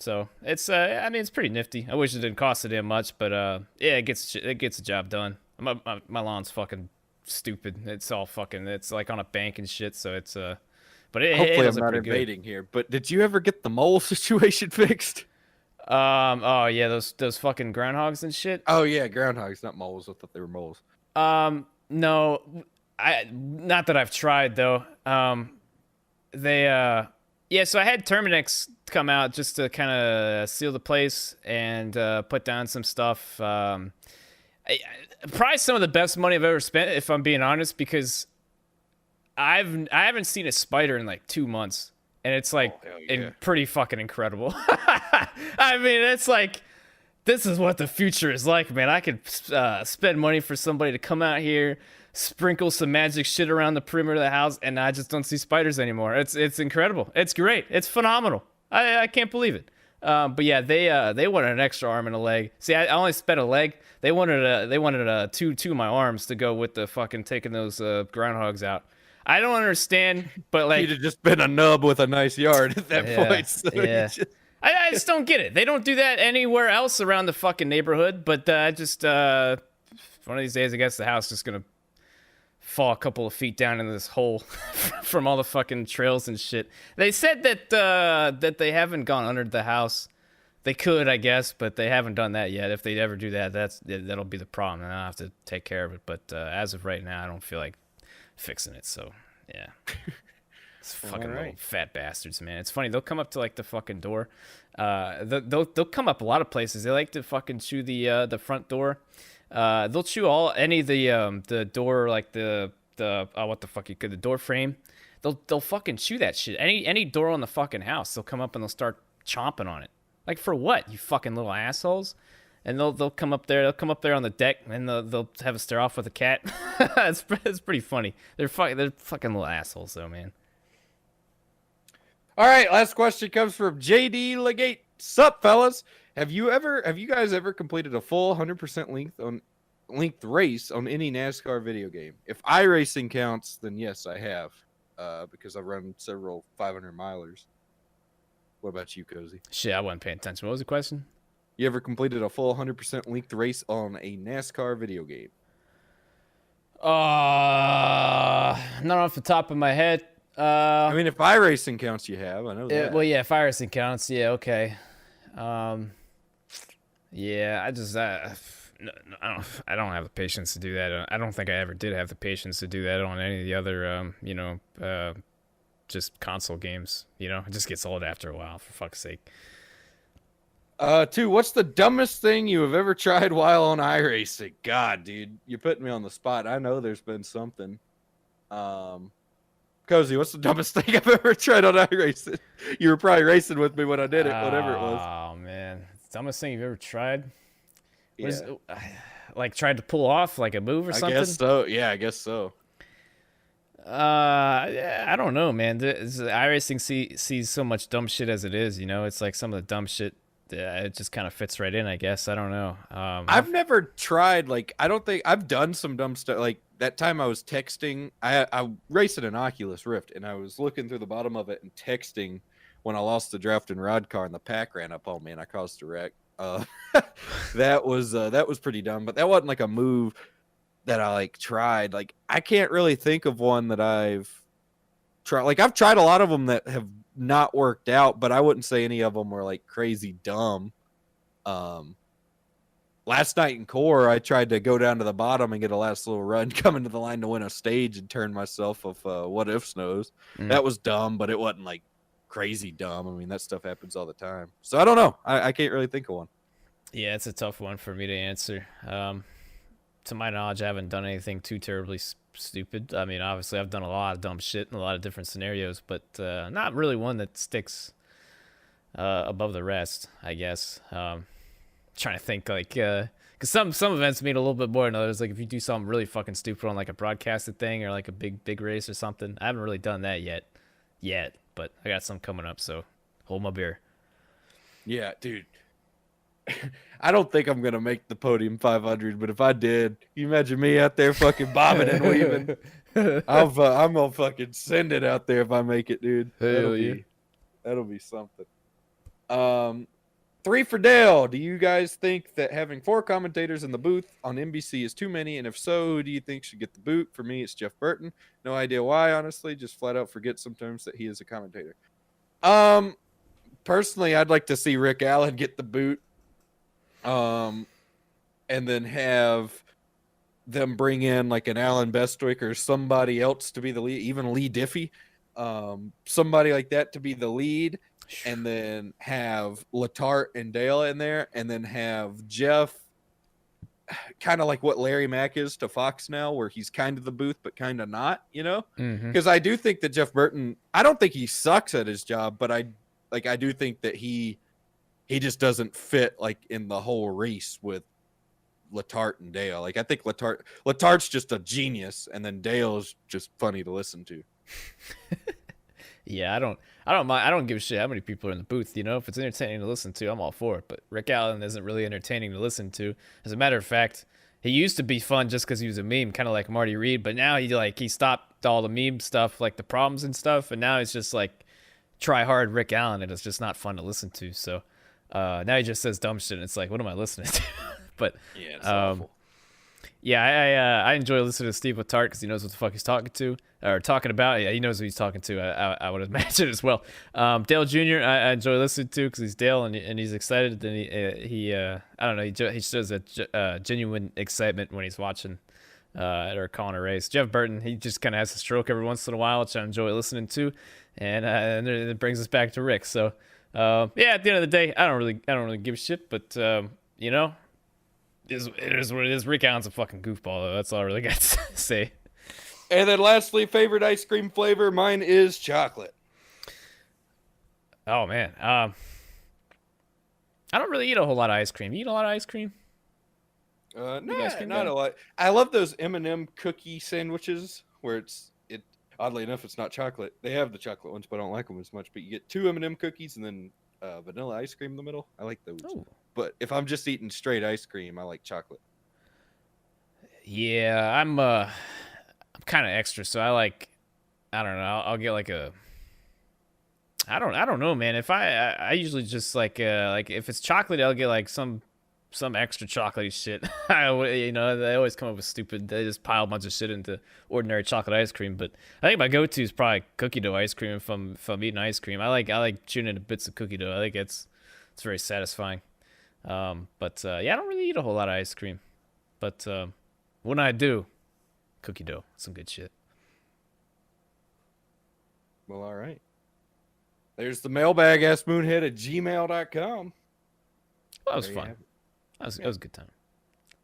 So it's it's pretty nifty. I wish it didn't cost so damn much, but it gets the job done. My lawn's fucking stupid. It's all fucking. It's like on a bank and shit. So it's but hopefully I'm not invading here. But did you ever get the mole situation fixed? Oh yeah, those fucking groundhogs and shit. Oh yeah, groundhogs, not moles. I thought they were moles. No, not that I've tried though. Yeah, so I had Terminex come out just to kind of seal the place and put down some stuff. Probably some of the best money I've ever spent, if I'm being honest, because I haven't seen a spider in like 2 months, and it's like pretty fucking incredible. I mean, it's like this is what the future is like, man. I could spend money for somebody to come out here, sprinkle some magic shit around the perimeter of the house, and I just don't see spiders anymore. It's incredible. It's great. It's phenomenal. I can't believe it. But yeah, they wanted an extra arm and a leg. See, I only spent a leg. They wanted two of my arms to go with the fucking taking those groundhogs out. I don't understand, but like you'd have just been a nub with a nice yard at that point. So yeah. I just don't get it. They don't do that anywhere else around the fucking neighborhood. But one of these days, I guess the house is gonna fall a couple of feet down into this hole from all the fucking trails and shit. They said that they haven't gone under the house. They could, I guess, but they haven't done that yet. If they ever do that, that'll be the problem, and I'll have to take care of it. But as of right now, I don't feel like fixing it. So yeah. It's fucking little fat bastards, man. It's funny. They'll come up to like the fucking door. They'll come up a lot of places. They like to fucking chew the front door. They'll chew any of the door, like the what the fuck the door frame. They'll fucking chew that shit. Any door on the fucking house. They'll come up and they'll start chomping on it. Like for what? You fucking little assholes. And they'll come up there. They'll come up there on the deck and they'll have a stare off with a cat. it's pretty funny. They're fucking little assholes though, man. All right, last question comes from JD Legate. Sup, fellas? Have you guys ever completed a full 100% length race on any NASCAR video game? If iRacing counts, then yes, I have, because I've run several 500 milers. What about you, Cozy? Shit, I wasn't paying attention. What was the question? You ever completed a full 100% length race on a NASCAR video game? Not off the top of my head. I mean, if iRacing counts, you have. I know that. Well, yeah, if iRacing counts, yeah, okay. Yeah, I don't have the patience to do that. I don't think I ever did have the patience to do that on any of the other, just console games. It just gets old after a while, for fuck's sake. 2, what's the dumbest thing you have ever tried while on iRacing? God, dude, you're putting me on the spot. I know there's been something. Cozy, what's the dumbest thing I've ever tried on iRacing? You were probably racing with me when I did it, whatever it was. Oh, man. Dumbest thing you've ever tried? Yeah. Like tried to pull off like a move or something? I guess so. Yeah, I guess so. I don't know, man. iRacing sees so much dumb shit as it is, It's like some of the dumb shit, it just kind of fits right in, I guess. I don't know. I've never tried, I don't think I've done some dumb stuff. Like that time I was texting, I raced in an Oculus Rift, and I was looking through the bottom of it and texting when I lost the draft and rod car, and the pack ran up on me, and I caused a wreck. That was pretty dumb, but that wasn't like a move that I tried. I can't really think of one that I've tried. I've tried a lot of them that have not worked out, but I wouldn't say any of them were crazy dumb. Last night in core, I tried to go down to the bottom and get a last little run, come into the line to win a stage, and turn myself off what if snows. That was dumb, but it wasn't crazy dumb. I mean, that stuff happens all the time. So I don't know. I can't really think of one. Yeah, it's a tough one for me to answer. To my knowledge, I haven't done anything too terribly stupid. I mean, obviously, I've done a lot of dumb shit in a lot of different scenarios, but not really one that sticks above the rest, I guess. Trying to think, because some events mean a little bit more than others. If you do something really fucking stupid on a broadcasted thing or a big race or something. I haven't really done that yet, but I got some coming up, so hold my beer. Yeah, dude. I don't think I'm gonna make the podium 500, but if I did, you imagine me out there fucking bobbing and weaving. I'm gonna fucking send it out there if I make it, dude. That'll be something. 3 for Dale. Do you guys think that having 4 commentators in the booth on NBC is too many? And if so, who do you think should get the boot? For me, it's Jeff Burton. No idea why, honestly. Just flat out forget sometimes that he is a commentator. Personally, I'd like to see Rick Allen get the boot. And then have them bring in an Alan Bestwick or somebody else to be the lead, even Lee Diffie, somebody like that to be the lead, and then have Letarte and Dale in there, and then have Jeff kind of like what Larry Mack is to Fox now, where he's kind of the booth but kind of not, because I do think that Jeff Burton, I don't think he sucks at his job, but I do think that he just doesn't fit in the whole race with Letarte and Dale. I think Letarte's just a genius, and then Dale's just funny to listen to. Yeah, I don't mind. I don't give a shit how many people are in the booth. If it's entertaining to listen to, I'm all for it. But Rick Allen isn't really entertaining to listen to. As a matter of fact, he used to be fun just because he was a meme, kind of like Marty Reed. But now he stopped all the meme stuff, the problems and stuff, and now he's just try hard Rick Allen, and it's just not fun to listen to. So now he just says dumb shit, and it's like, what am I listening to? But Yeah, it's um, awful. yeah, I enjoy listening to Steve Letarte because he knows what the fuck he's talking to or talking about. Yeah, he knows who he's talking to. I would imagine as well. Dale Jr. I enjoy listening to because he's Dale and he's excited. And he I don't know, he shows a genuine excitement when he's watching or calling a race. Jeff Burton, he just kind of has a stroke every once in a while, which I enjoy listening to, and it brings us back to Rick. So yeah, at the end of the day, I don't really give a shit, but you know. It is what it is. Rick Allen's a fucking goofball, though. That's all I really got to say. And then lastly, favorite ice cream flavor. Mine is chocolate. Oh man, I don't really eat a whole lot of ice cream. You eat a lot of ice cream? No, ice cream not guy? a lot. I love those M&M cookie sandwiches where it. Oddly enough, it's not chocolate. They have the chocolate ones, but I don't like them as much. But you get 2 M&M cookies and then vanilla ice cream in the middle. I like those. Oh, But if I'm just eating straight ice cream, I like chocolate. yeah. I'm kind of extra, so I don't know. I'll get like a. I don't know, man. If I usually just like if it's chocolate, I'll get like some extra chocolatey shit. You know, they always come up with stupid. They just pile a bunch of shit into ordinary chocolate ice cream. But I think my go-to is probably cookie dough ice cream. If I'm eating ice cream, I like chewing into bits of cookie dough. I think it's very satisfying. But yeah, I don't really eat a whole lot of ice cream. But when I do, cookie dough, some good shit. Well, all right. There's the mailbag askmoonhead at gmail.com. Well, that was There you fun. have it. That was a good time.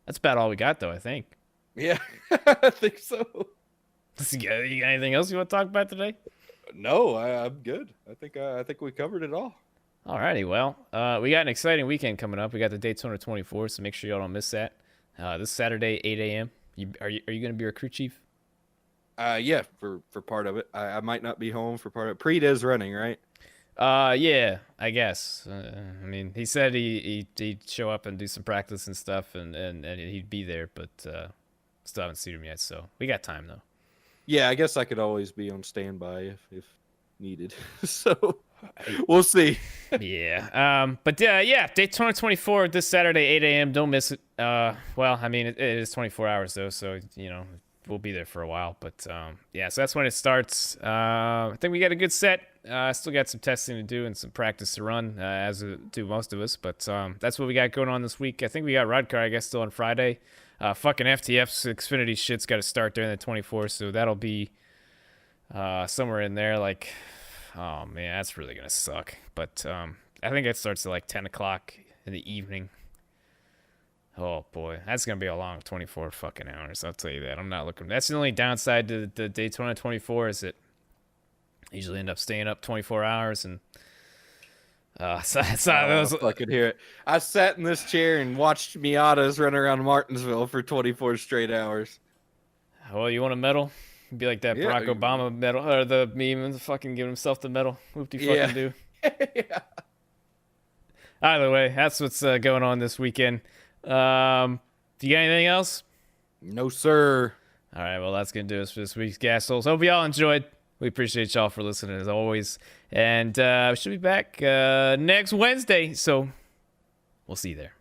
That's about all we got, though. I think. Yeah, I think so. You got anything else you want to talk about today? No, I'm good. I think we covered it all. Alrighty, well, we got an exciting weekend coming up. We got the Daytona 24, so make sure y'all don't miss that. This Saturday, 8 a.m. Are you going to be our crew chief? Yeah, for part of it. I might not be home for part of it. Preet is running, right? Yeah, I guess. I mean, he said he'd show up and do some practice and stuff, and he'd be there, but still haven't seen him yet. So we got time though. Yeah, I guess I could always be on standby if needed. So we'll see. Yeah. But yeah, Daytona 24 this Saturday, 8 a.m. Don't miss it. Well, I mean, it is 24 hours though, so you know we'll be there for a while. But yeah, so that's when it starts. I think we got a good set. Still got some testing to do and some practice to run, as do most of us. But that's what we got going on this week. I think we got Rod Car, I guess, still on Friday. Fucking FTF's Xfinity shit's got to start during the 24, so that'll be somewhere in there. Like, oh man, that's really gonna suck. But I think it starts at like 10 o'clock in the evening. Oh boy, that's gonna be a long 24 fucking hours. I'll tell you that. I'm not looking. That's the only downside to the Daytona 24 is that I usually end up staying up 24 hours and those. I could hear it. I sat in this chair and watched Miatas run around Martinsville for 24 straight hours. Well, you want a medal? Be like that Yeah. Barack Obama medal or the meme and fucking give himself the medal. Whoop-de Yeah. fucking do. Yeah. Either way, that's what's going on this weekend. Do you got anything else? No, sir. All right, well, that's going to do us for this week's Gas Holes. Hope y'all enjoyed. We appreciate y'all for listening as always. And we should be back next Wednesday. So we'll see you there.